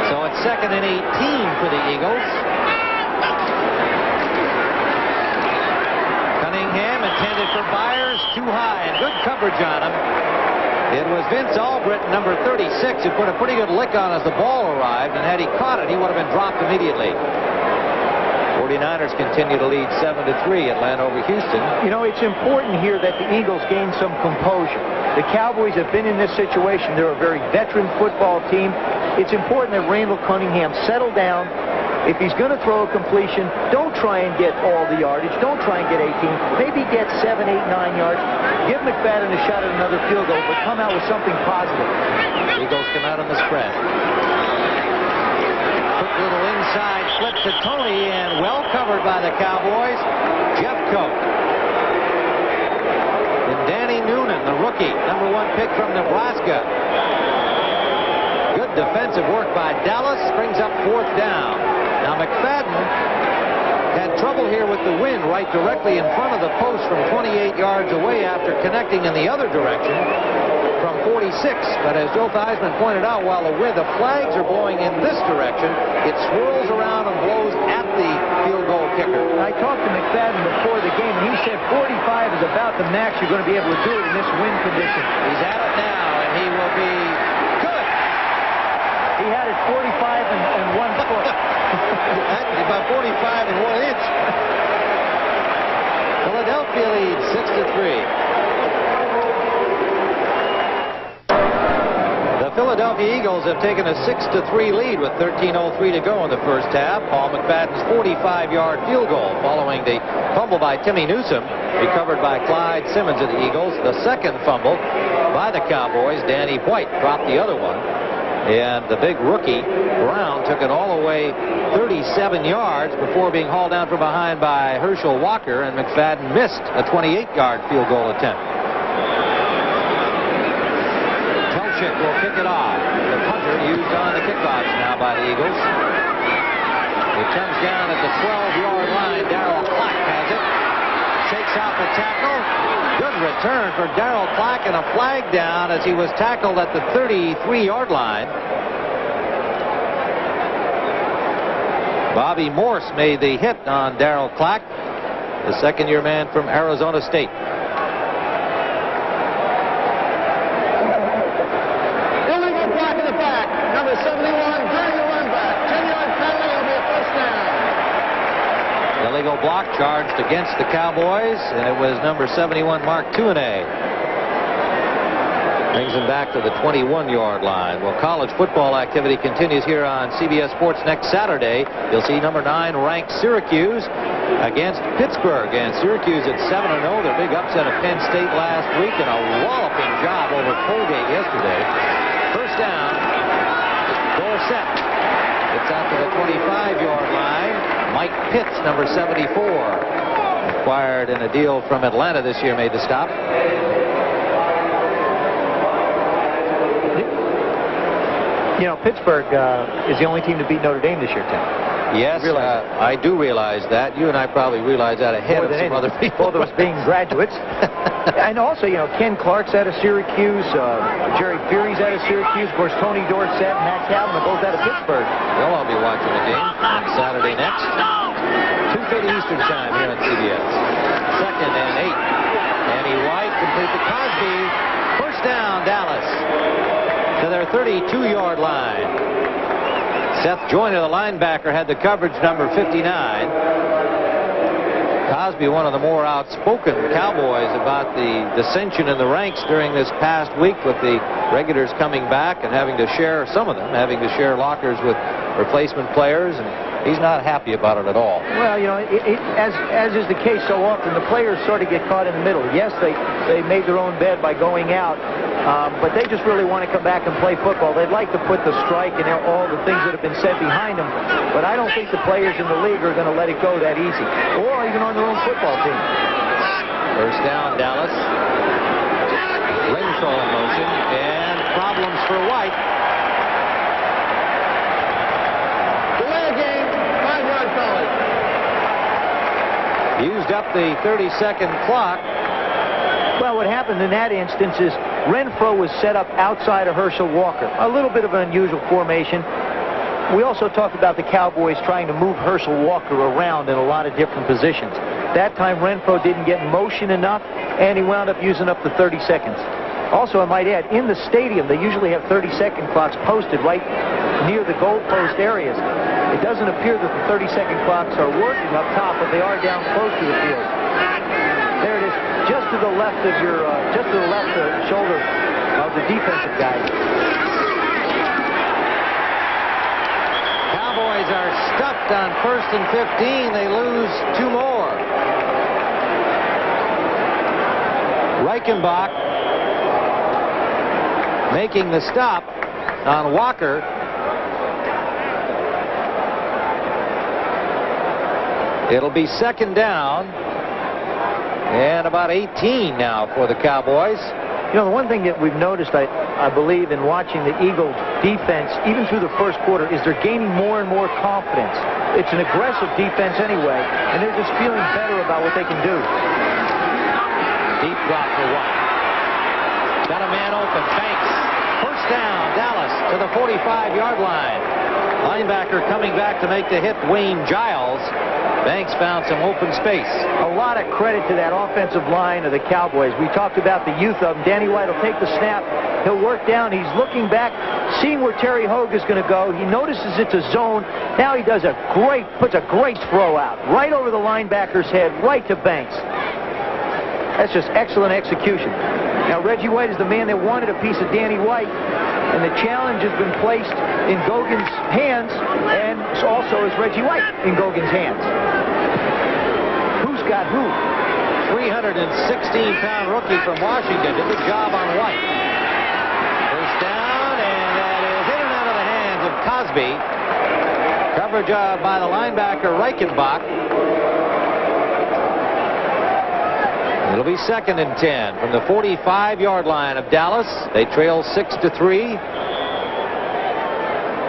So it's 2nd and 18 for the Eagles. Cunningham intended for Byers, too high, and good coverage on him. It was Vince Albritton, number 36, who put a pretty good lick on as the ball arrived, and had he caught it, he would have been dropped immediately. 49ers continue to lead 7-3, Atlanta over Houston. You know, it's important here that the Eagles gain some composure. The Cowboys have been in this situation. They're a very veteran football team. It's important that Randall Cunningham settle down. If he's going to throw a completion, don't try and get all the yardage. Don't try and get 18. Maybe get 7, 8, 9 yards. Give McFadden a shot at another field goal, but come out with something positive. Eagles come out on the spread. Quick little inside flip to Tony, and well covered by the Cowboys. Jeffcoat. And Danny Noonan, the rookie, number 1 pick from Nebraska. Good defensive work by Dallas. Brings up 4th down. Now McFadden had trouble here with the wind right directly in front of the post from 28 yards away after connecting in the other direction from 46. But as Joe Theismann pointed out, while the flags are blowing in this direction, it swirls around and blows at the field goal kicker. I talked to McFadden before the game, and he said 45 is about the max you're going to be able to do it in this wind condition. He's at it now, and he will be good. He had it 45 and 1 foot. About 45 and 1 inch. Philadelphia leads 6-3. The Philadelphia Eagles have taken a 6-3 lead with 13:03 to go in the first half. Paul McFadden's 45-yard field goal following the fumble by Timmy Newsom, recovered by Clyde Simmons of the Eagles. The second fumble by the Cowboys, Danny White dropped the other one. And the big rookie, Brown, took it all the way 37 yards before being hauled down from behind by Herschel Walker, and McFadden missed a 28-yard field goal attempt. Dorsett will kick it off. The punter used on the kickoffs now by the Eagles. It comes down at the 12-yard line. Darryl Clack has it. Shakes out the tackle. Good return for Darryl Clack, and a flag down as he was tackled at the 33-yard line. Bobby Morse made the hit on Darryl Clack, the second-year man from Arizona State. Illegal block in the back. Number 71 during the run back. 10-yard penalty. It'll be a first down. Illegal block charged against the Cowboys, and it was number 71, Mark Tuinei. Brings him back to the 21-yard line. Well, college football activity continues here on CBS Sports next Saturday. You'll see number 9 ranked Syracuse against Pittsburgh. And Syracuse at 7-0. Their big upset of Penn State last week, and a walloping job over Colgate yesterday. First down, Dorsett. It's out to the 25-yard line. Mike Pitts, number 74, acquired in a deal from Atlanta this year, made the stop. You know, Pittsburgh is the only team to beat Notre Dame this year, Tim. Yes, I do realize that. You and I probably realize that ahead of some other people. Both of us being graduates. And also, you know, Ken Clark's out of Syracuse, Jerry Feary's out of Syracuse, of course, Tony Dorsett and Matt Calvin are both out of Pittsburgh. They'll all be watching the game on Saturday next. 2:30 Eastern time here on CBS. 2nd and 8. Danny White complete to Cosby. First down, Dallas. To their 32-yard line. Seth Joyner, the linebacker, had the coverage, number 59. Cosby, one of the more outspoken Cowboys about the dissension in the ranks during this past week, with the regulars coming back and having to share, some of them having to share lockers with replacement players, and he's not happy about it at all. Well, you know, as is the case so often, the players sort of get caught in the middle. Yes, they made their own bed by going out, but they just really want to come back and play football. They'd like to put the strike and all the things that have been said behind them, but I don't think the players in the league are going to let it go that easy, or even on their own football team. First down, Dallas. Renfro in motion, and problems for White. Delay game, 5-yard penalty. Used up the 30-second clock. Well, what happened in that instance is Renfro was set up outside of Herschel Walker. A little bit of an unusual formation. We also talked about the Cowboys trying to move Herschel Walker around in a lot of different positions. That time Renfro didn't get motion enough, and he wound up using up the 30 seconds. Also, I might add, in the stadium, they usually have 30-second clocks posted right near the goalpost areas. It doesn't appear that the 30-second clocks are working up top, but they are down close to the field. There it is, just to the left of your, just to the left shoulder of the defensive guy. Cowboys are stuffed on 1st and 15. They lose 2 more. Reichenbach making the stop on Walker. It'll be 2nd down. And about 18 now for the Cowboys. You know, the one thing that we've noticed, I believe, in watching the Eagles defense, even through the first quarter, is they're gaining more and more confidence. It's an aggressive defense anyway, and they're just feeling better about what they can do. Deep drop for White. Got a man open. Banks. First down, Dallas to the 45-yard line. Linebacker coming back to make the hit, Wayne Giles. Banks found some open space. A lot of credit to that offensive line of the Cowboys. We talked about the youth of them. Danny White will take the snap. He'll work down. He's looking back, seeing where Terry Hogue is going to go. He notices it's a zone. Now he does puts a great throw out. Right over the linebacker's head, right to Banks. That's just excellent execution. Now Reggie White is the man that wanted a piece of Danny White, and the challenge has been placed in Gogan's hands, and also is Reggie White in Gogan's hands. Who's got who? 316-pound rookie from Washington did the job on White. First down, and that is in and out of the hands of Cosby. Coverage by the linebacker Reichenbach. It'll be 2nd and 10 from the 45-yard line of Dallas. They trail 6-3.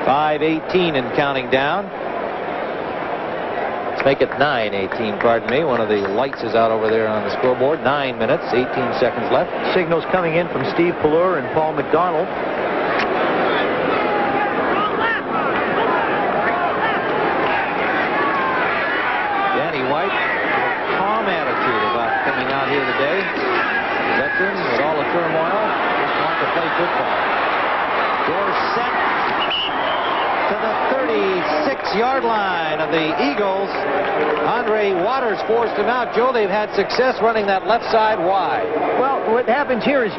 5:18 and counting down. Let's make it 9:18, pardon me. One of the lights is out over there on the scoreboard. 9 minutes, 18 seconds left. Signals coming in from Steve Pallur and Paul McDonald. Danny White, a calm attitude about coming out here today. Veteran with all the turmoil, just want to play football. Dorsett to the 36-yard line of the Eagles. Andre Waters forced him out. Joe, they've had success running that left side wide. Well, what happens here is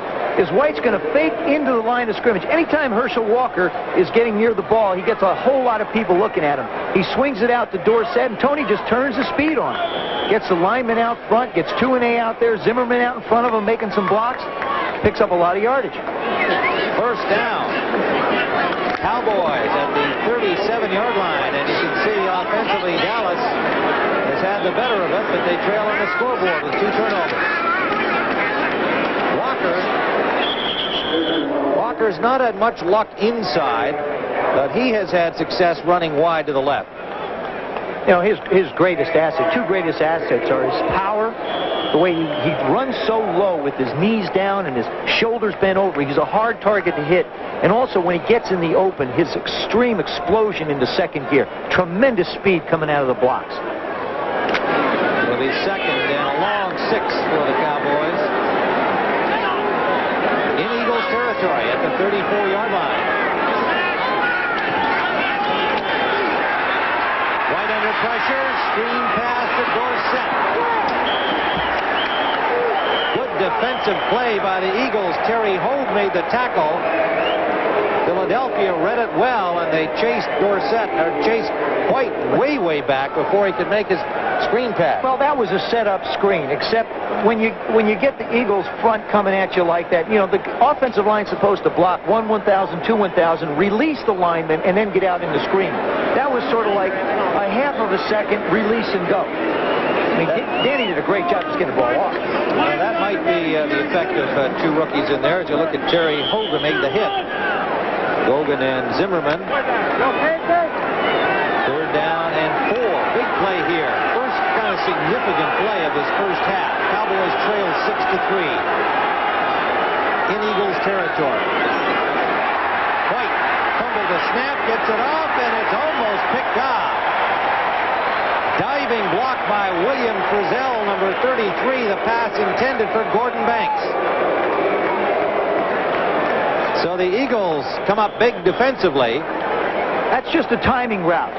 White's going to fake into the line of scrimmage. Anytime Herschel Walker is getting near the ball, he gets a whole lot of people looking at him. He swings it out to Dorsett, and Tony just turns the speed on. Gets the lineman out front, gets 2-A out there, Zimmerman out in front of him making some blocks, picks up a lot of yardage. First down. Cowboys at the 37-yard line, and you can see offensively Dallas has had the better of it, but they trail on the scoreboard with 2 turnovers. Walker's not had much luck inside, but he has had success running wide to the left. You know, his greatest asset, 2 greatest assets are his power, the way he runs so low with his knees down and his shoulders bent over. He's a hard target to hit. And also when he gets in the open, his extreme explosion into second gear. Tremendous speed coming out of the blocks. It'll be 2nd and a long 6 for the Cowboys. In Eagles territory at the 34-yard line. Right under pressure, screen pass to Dorsett. Good defensive play by the Eagles. Terry Hogue made the tackle. Philadelphia read it well, and they chased Dorsett, or chased White way back before he could make his screen pass. Well, that was a set-up screen, except when you get the Eagles front coming at you like that, you know, the offensive line's supposed to block 1-1,000, 2-1,000, release the lineman, and then get out into screen. That was sort of like a half of a second, release and go. I mean, Danny did a great job just getting the ball off. That might be the effect of 2 rookies in there. As you look at Terry Hogan make the hit. Gogan and Zimmerman. 3rd down and 4. Big play here. First kind of significant play of this first half. Cowboys trail 6-3 in Eagles territory. White fumbled the snap, gets it off, and it's almost picked off. Diving block by William Frizzell, number 33. The pass intended for Gordon Banks. So the Eagles come up big defensively. That's just a timing route.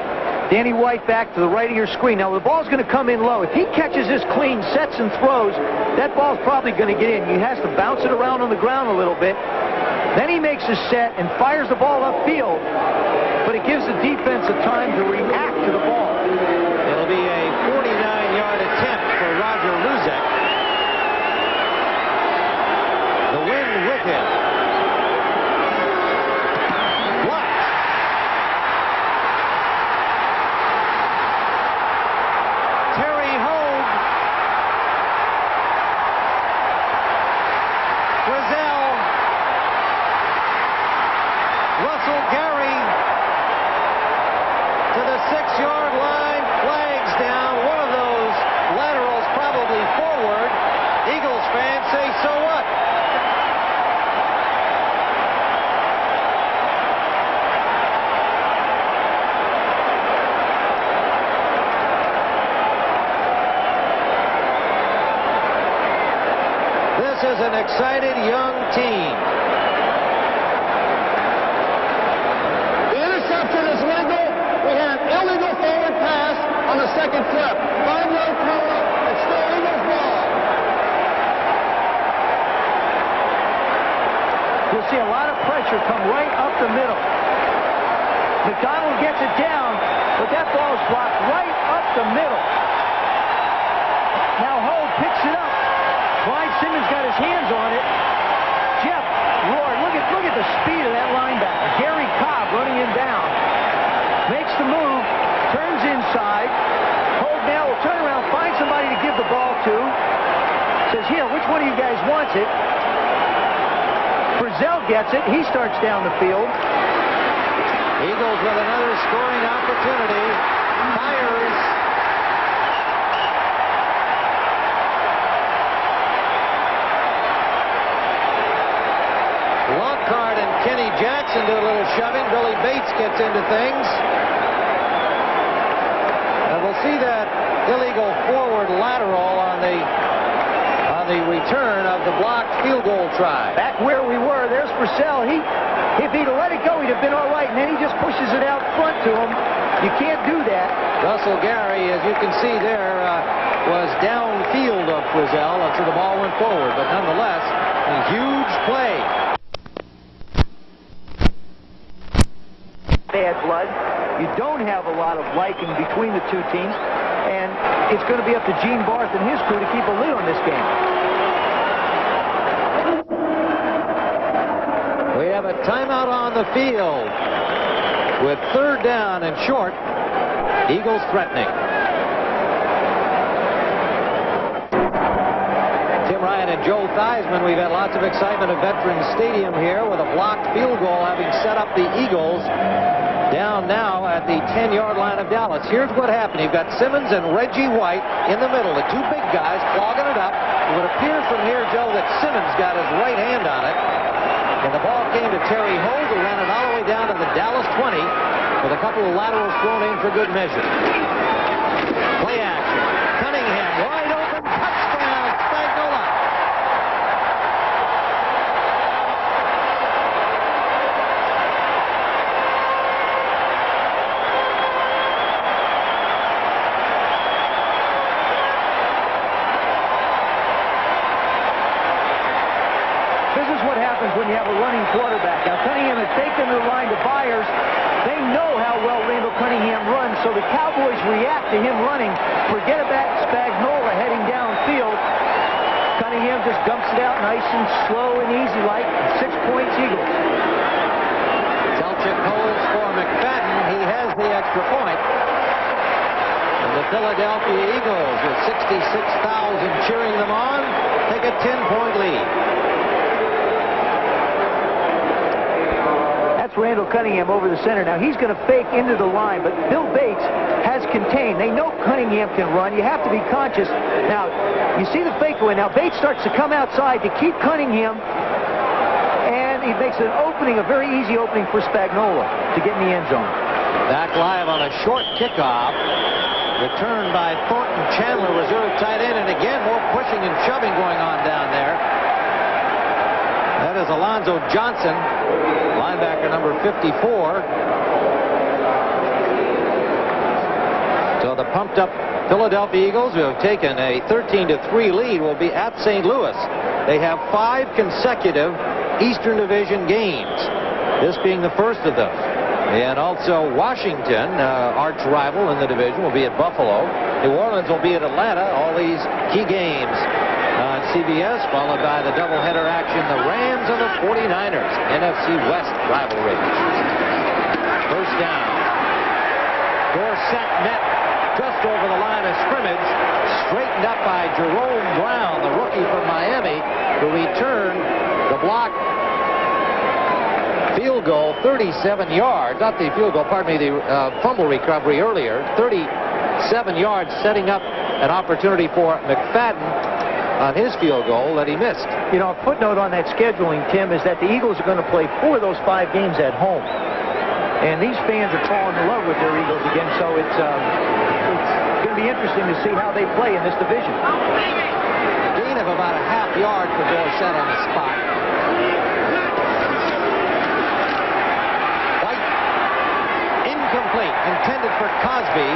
Danny White back to the right of your screen. Now the ball's going to come in low. If he catches this clean, sets and throws, that ball's probably going to get in. He has to bounce it around on the ground a little bit. Then he makes his set and fires the ball upfield, but it gives the defense a time to react to the ball. It'll be a 49-yard attempt for Roger Luzek. The wind with him. This is an excited young team. The interception is legal. We had illegal forward pass on the second flip. 5-yard penalty. It's still Eagles ball. You'll see a lot of pressure come right up the middle. McDonald gets it down, but that ball is blocked right up the middle. Now Hogue picks it up. Clyde Simmons got his hands on it. Jeff Lord, look at the speed of that linebacker. Gary Cobb running him down. Makes the move, turns inside. Hogue now will turn around, find somebody to give the ball to. Says, here. gets it. He starts down the field. Eagles with another scoring opportunity. Fires. Lockhart and Kenny Jackson do a little shoving. Billy Bates gets into things. And we'll see that illegal forward lateral on the return of the blocked field goal try. Back where we were, there's Purcell. If he'd have let it go, he'd have been all right, and then he just pushes it out front to him. You can't do that. Russell Gary, as you can see there, was downfield of Purcell, and so the ball went forward. But nonetheless, a huge play. Bad blood. You don't have a lot of liking between the two teams, and it's going to be up to Gene Barth and his crew to keep a lid on this game. We have a timeout on the field with 3rd down and short. Eagles threatening. Tim Ryan and Joe Theismann, we've had lots of excitement at Veterans Stadium here with a blocked field goal having set up the Eagles down now at the 10-yard line of Dallas. Here's what happened. You've got Simmons and Reggie White in the middle, the two big guys clogging it up. It would appear from here, Joe, that Simmons got his right hand on it. And the ball came to Terry Holt, who ran it all the way down to the Dallas 20 with a couple of laterals thrown in for good measure. Play action. Cunningham wide open. Touchdown, Spagnola. When you have a running quarterback. Now, Cunningham has taken the line to Byers. They know how well Randall Cunningham runs, so the Cowboys react to him running. Forget about Spagnola heading downfield. Cunningham just dumps it out nice and slow and easy like. 6 points, Eagles. Selchuk holds for McFadden. He has the extra point. And the Philadelphia Eagles, with 66,000 cheering them on, take a 10-point lead. Randall Cunningham over the center. Now, he's going to fake into the line, but Bill Bates has contained. They know Cunningham can run. You have to be conscious. Now, you see the fake away. Now, Bates starts to come outside to keep Cunningham, and he makes an opening, a very easy opening for Spagnola to get in the end zone. Back live on a short kickoff. Returned by Thornton Chandler, reserve tight end, and again, more pushing and shoving going on down there. That is Alonzo Johnson, linebacker number 54. So the pumped-up Philadelphia Eagles, who have taken a 13-3 lead, will be at St. Louis. They have 5 consecutive Eastern Division games, this being the first of them. And also Washington, arch rival in the division, will be at Buffalo. New Orleans will be at Atlanta. All these key games on CBS, followed by the doubleheader action, the Rams and the 49ers, NFC West rivalry. First down. Dorsett met just over the line of scrimmage, straightened up by Jerome Brown, the rookie from Miami, who returned the block field goal 37 yards, not the field goal, pardon me, the fumble recovery earlier, 37 yards, setting up an opportunity for McFadden on his field goal that he missed. You know, a footnote on that scheduling, Tim, is that the Eagles are going to play 4 of those 5 games at home. And these fans are falling in love with their Eagles again, so it's going to be interesting to see how they play in this division. Gain of about a half yard for Dorsett on the spot. White, incomplete, intended for Cosby.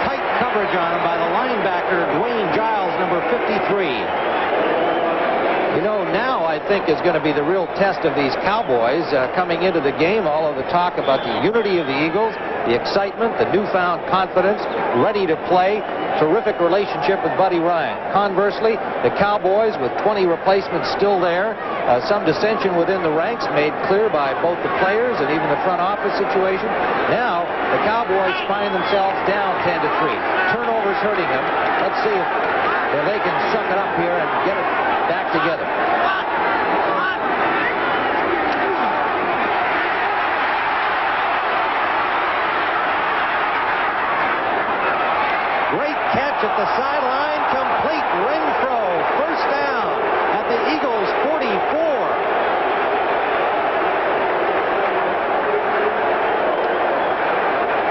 Tight coverage on him by the linebacker, Dwayne Giles, number 53. You know, now I think is going to be the real test of these Cowboys coming into the game. All of the talk about the unity of the Eagles, the excitement, the newfound confidence, ready to play, terrific relationship with Buddy Ryan. Conversely, the Cowboys with 20 replacements still there, some dissension within the ranks made clear by both the players and even the front office situation. Now, the Cowboys find themselves down 10-3. Turnovers hurting them. Let's see if they can suck it up here and get it back together. the sideline, complete. Renfro, first down at the Eagles' 44.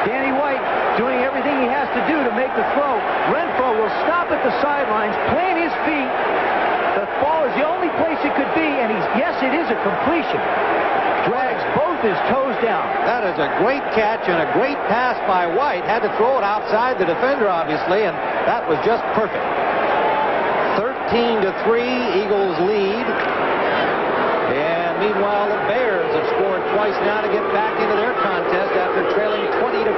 Danny White doing everything he has to do to make the throw. Renfro will stop at the sidelines, plant his feet. The ball is the only place it could be, and yes, it is a completion. Drags both his toes down. That is a great catch and a great pass by White. Had to throw it outside the defender, obviously, and that was just perfect. 13-3, Eagles lead. And meanwhile, the Bears have scored twice now to get back into their contest after trailing 20 to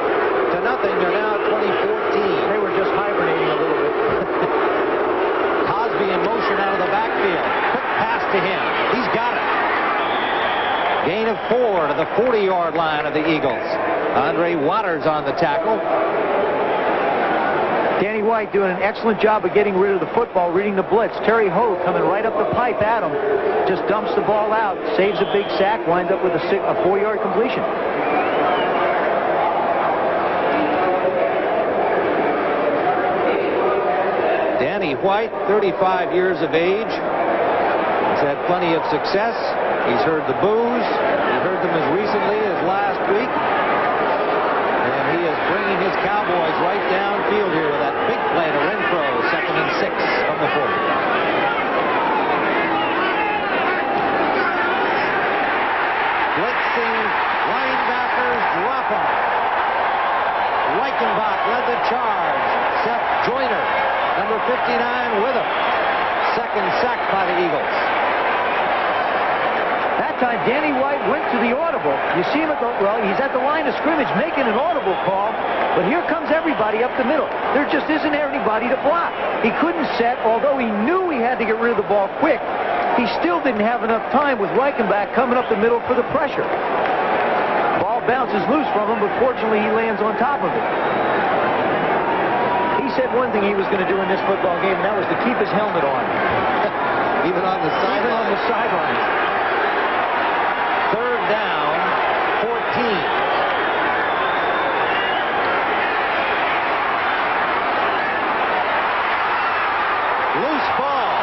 nothing. They're now at 2014. They were just hibernating a little bit. Cosby in motion out of the backfield. Quick pass to him. He's got it. Gain of 4 to the 40-yard line of the Eagles. Andre Waters on the tackle. Danny White doing an excellent job of getting rid of the football, reading the blitz. Terry Hogue coming right up the pipe at him. Just dumps the ball out, saves a big sack, winds up with a 4-yard completion. Danny White, 35 years of age. He's had plenty of success. He's heard the boos. He heard them as recently as last week. And he is bringing his Cowboys right downfield here with that big play to Renfro, 2nd and 6 from the 40. Blitzing linebackers drop him. Reichenbach led the charge. Seth Joyner, number 59, with him. 2nd sack by the Eagles. That time, Danny White went to the audible. You see him he's at the line of scrimmage making an audible call, but here comes everybody up the middle. There just isn't anybody to block. He couldn't set, although he knew he had to get rid of the ball quick. He still didn't have enough time with Reichenbach coming up the middle for the pressure. Ball bounces loose from him, but fortunately he lands on top of it. He said one thing he was going to do in this football game, and that was to keep his helmet on. Even on the sideline. Even on the sidelines. 3rd down, 14. Loose ball,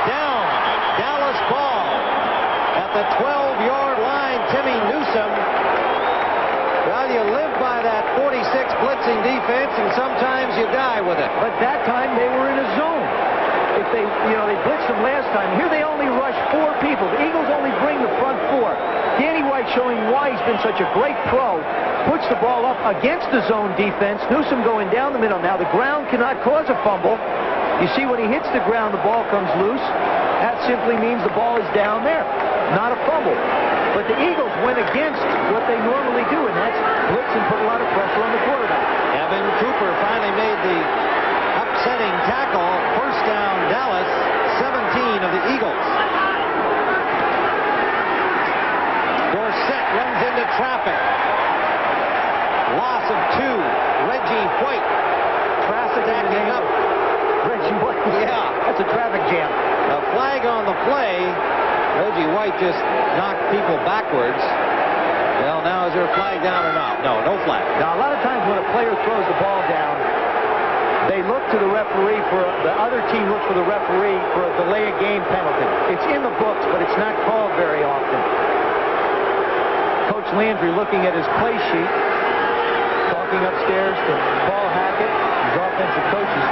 down, Dallas ball. At the 12-yard line, Timmy Newsome. Well, you live by that 46 blitzing defense, and sometimes you die with it. But that time they were in a zone. If they blitzed them last time. Here they only rush 4 people. The Eagles only bring the front 4. Danny White showing why he's been such a great pro. Puts the ball up against the zone defense. Newsome going down the middle. Now the ground cannot cause a fumble. You see when he hits the ground, the ball comes loose. That simply means the ball is down there. Not a fumble. But the Eagles went against what they normally do, and that's blitz and put a lot of pressure on the quarterback. Evan Cooper finally made the upsetting tackle. First down, Dallas, 17 of the Eagles. Dorsett runs into traffic. Loss of 2. Reggie White. Traffic acting up. Reggie White. Yeah. That's a traffic jam. A flag on the play. Reggie White just knocked people backwards. Well, now is there a flag down or not? No, no flag. Now, a lot of times when a player throws the ball down, they look to the referee the other team looks for the referee for a delay of game penalty. It's in the books, but it's not called very often. Coach Landry looking at his play sheet, talking upstairs to Paul Hackett, his offensive coaches.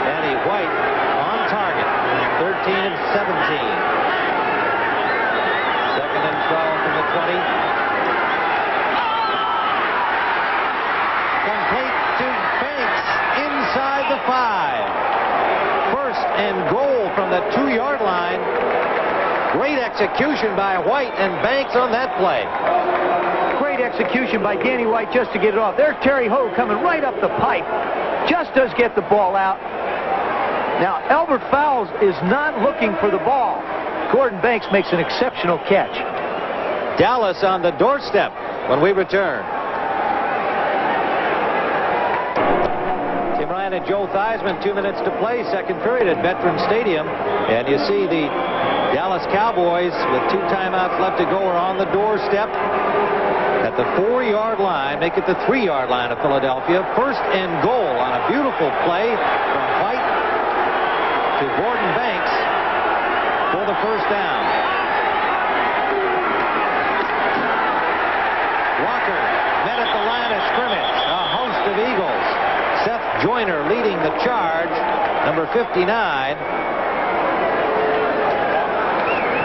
Danny White on target, 13 of 17. 2nd and 12 from the 20. Complete to Banks inside the 5. 1st and goal from the 2-yard line. Great execution by White and Banks on that play. Great execution by Danny White just to get it off. There's Terry Hogue coming right up the pipe. Just does get the ball out. Now, Albert Fowles is not looking for the ball. Gordon Banks makes an exceptional catch. Dallas on the doorstep when we return. Tim Ryan and Joe Theismann, 2 minutes to play, 2nd period at Veterans Stadium. And you see the Dallas Cowboys with 2 timeouts left to go are on the doorstep. at the 4-yard line, make it the 3-yard line of Philadelphia. First and goal on a beautiful play from White to Gordon Banks for the first down. Walker met at the line of scrimmage. A host of Eagles. Seth Joyner leading the charge, number 59.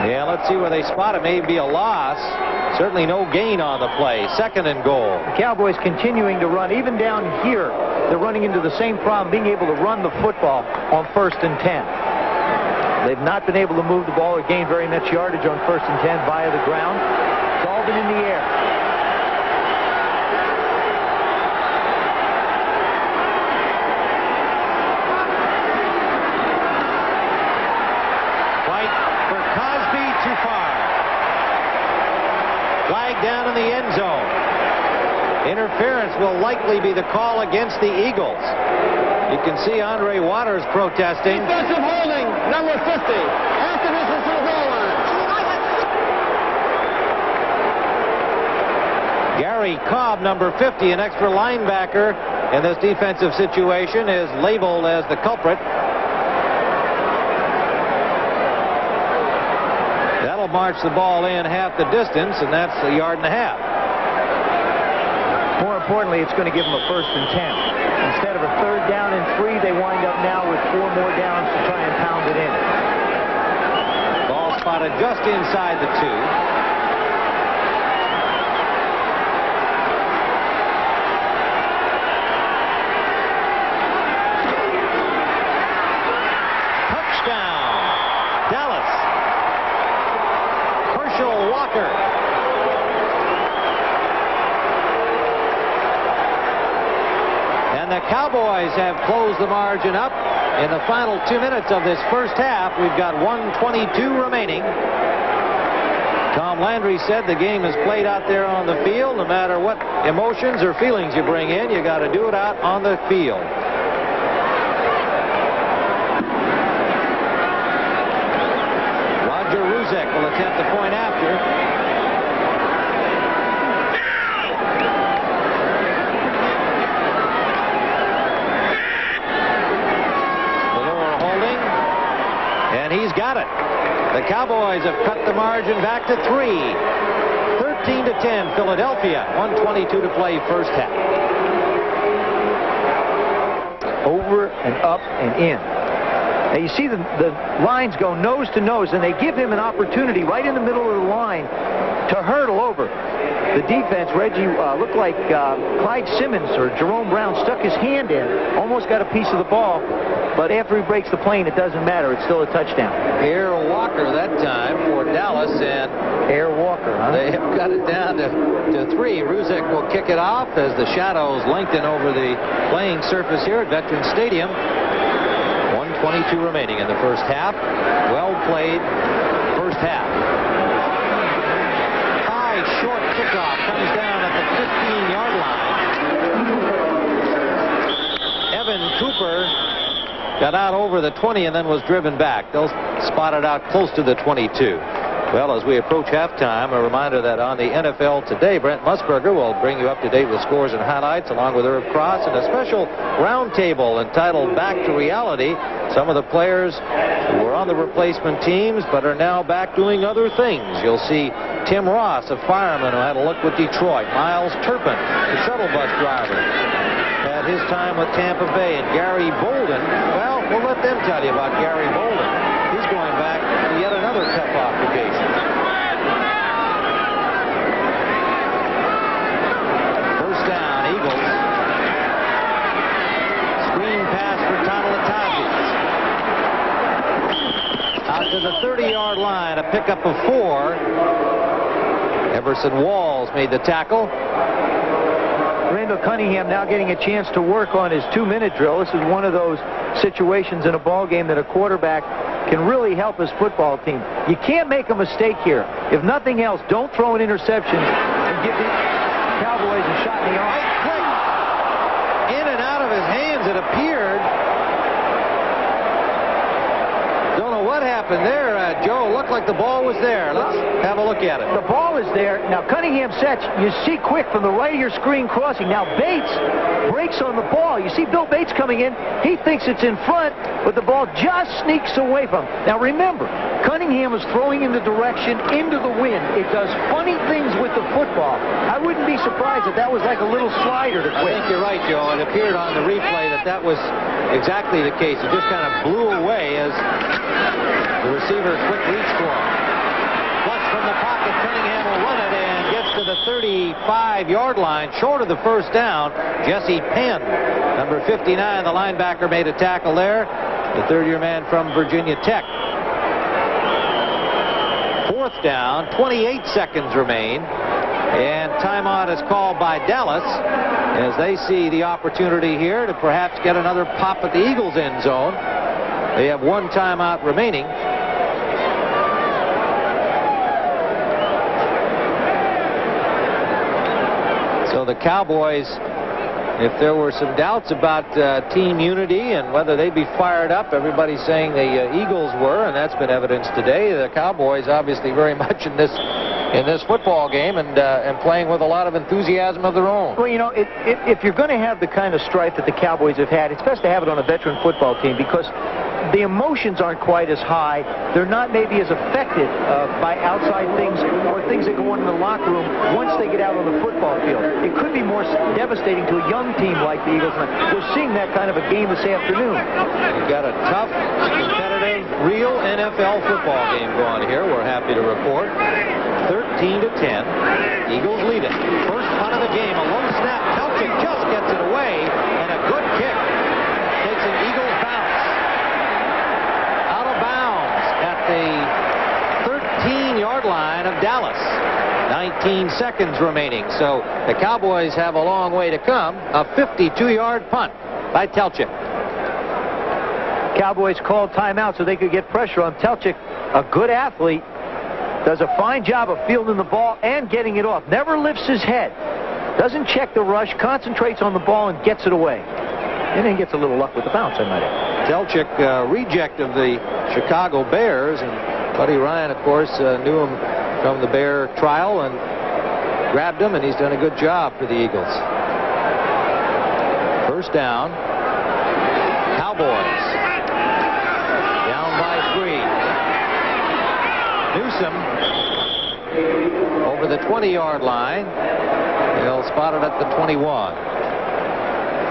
Yeah, let's see where they spot it. Maybe a loss. Certainly no gain on the play. Second and goal. The Cowboys continuing to run. Even down here, they're running into the same problem, being able to run the football on 1st and 10. They've not been able to move the ball or gain very much yardage on 1st and 10 via the ground. It's all been in the air. Down in the end zone. Interference will likely be the call against the Eagles. You can see Andre Waters protesting. Defensive holding, number 50. After this is to the goal line. Gary Cobb, number 50, an extra linebacker in this defensive situation, is labeled as the culprit. That'll march the ball in half the distance, and that's a yard and a half. More importantly, it's going to give them a 1st and 10. Instead of a 3rd down and 3, they wind up now with 4 more downs to try and pound it in. Ball spotted just inside the 2. Dallas. Herschel Walker. And the Cowboys have closed the margin up in the final 2 minutes of this first half. We've got 1:22 remaining. Tom Landry said the game is played out there on the field. No matter what emotions or feelings you bring in, you got to do it out on the field. Will attempt the point after. Valor holding, and he's got it. The Cowboys have cut the margin back to 3. 13-10 Philadelphia. 1:22 to play first half. Over and up and in. Now you see the lines go nose to nose, and they give him an opportunity right in the middle of the line to hurdle over. The defense, Reggie, looked like Clyde Simmons or Jerome Brown stuck his hand in, almost got a piece of the ball, but after he breaks the plane, it doesn't matter. It's still a touchdown. Air Walker that time for Dallas, and Air Walker, huh? They have got it down to 3. Ruzek will kick it off as the shadows lengthen over the playing surface here at Veterans Stadium. 1:22 remaining in the first half. Well played first half. High, short kickoff comes down at the 15-yard line. Evan Cooper got out over the 20 and then was driven back. They'll spot it out close to the 22. Well, as we approach halftime, a reminder that on the NFL Today, Brent Musburger will bring you up to date with scores and highlights, along with Irv Cross, and a special roundtable entitled Back to Reality. Some of the players who were on the replacement teams but are now back doing other things. You'll see Tim Ross, a fireman who had a look with Detroit. Miles Turpin, the shuttle bus driver, had his time with Tampa Bay. And Gary Bolden, well, we'll let them tell you about Gary Bolden. He's going back to yet another tough occupation. First down, Eagles. Screen pass for Tatalatazi. Out to the 30-yard line, a pickup of 4. Everson Walls made the tackle. Randall Cunningham now getting a chance to work on his 2-minute drill. This is one of those situations in a ball game that a quarterback can really help his football team. You can't make a mistake here. If nothing else, don't throw an interception and give the Cowboys a shot in the arm. In and out of his hands, it appeared. Don't know what what happened there, Joe? It looked like the ball was there. Let's have a look at it. The ball is there. Now, Cunningham sets. You see quick from the right of your screen crossing. Now, Bates breaks on the ball. You see Bill Bates coming in. He thinks it's in front, but the ball just sneaks away from him. Now, remember, Cunningham is throwing in the direction into the wind. It does funny things with the football. I wouldn't be surprised if that was like a little slider to quick. I think you're right, Joe. It appeared on the replay that was exactly the case. It just kind of blew away as the receiver quick reach for him. Flush from the pocket. Cunningham will run it and gets to the 35-yard line, short of the first down. Jesse Penn, number 59, the linebacker, made a tackle there. The third-year man from Virginia Tech. Fourth down, 28 seconds remain. And timeout is called by Dallas as they see the opportunity here to perhaps get another pop at the Eagles' end zone. They have one timeout remaining. So the Cowboys, if there were some doubts about team unity and whether they'd be fired up, everybody's saying the Eagles were, and that's been evidenced today. The Cowboys obviously very much in this football game and playing with a lot of enthusiasm of their own. Well, you know, if you're going to have the kind of strife that the Cowboys have had, it's best to have it on a veteran football team because the emotions aren't quite as high. They're not maybe as affected by outside things or things that go on in the locker room once they get out on the football field. It could be more devastating to a young team like the Eagles. We're seeing that kind of a game this afternoon. We've got a tough, competitive, real NFL football game going here. We're happy to report. 13-10. Eagles lead it. First punt of the game. A low snap. Telchik just gets it away. And a good kick. Takes an Eagles bounce. Out of bounds at the 13-yard line of Dallas. 19 seconds remaining. So the Cowboys have a long way to come. A 52-yard punt by Telchik. Cowboys called timeout so they could get pressure on Telchik, a good athlete. Does a fine job of fielding the ball and getting it off. Never lifts his head. Doesn't check the rush. Concentrates on the ball and gets it away. And then gets a little luck with the bounce, I might add. Telchik, reject of the Chicago Bears. And Buddy Ryan, of course, knew him from the Bear trial and grabbed him, and he's done a good job for the Eagles. First down. Cowboys. Down by 3. Newsom over the 20-yard line. They'll spot it at the 21.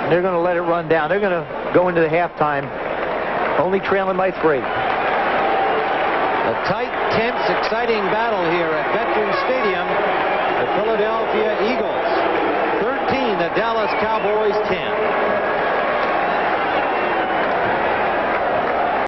They're going to let it run down. They're going to go into the halftime only trailing by 3. A tight, tense, exciting battle here at Veterans Stadium. The Philadelphia Eagles 13, the Dallas Cowboys 10.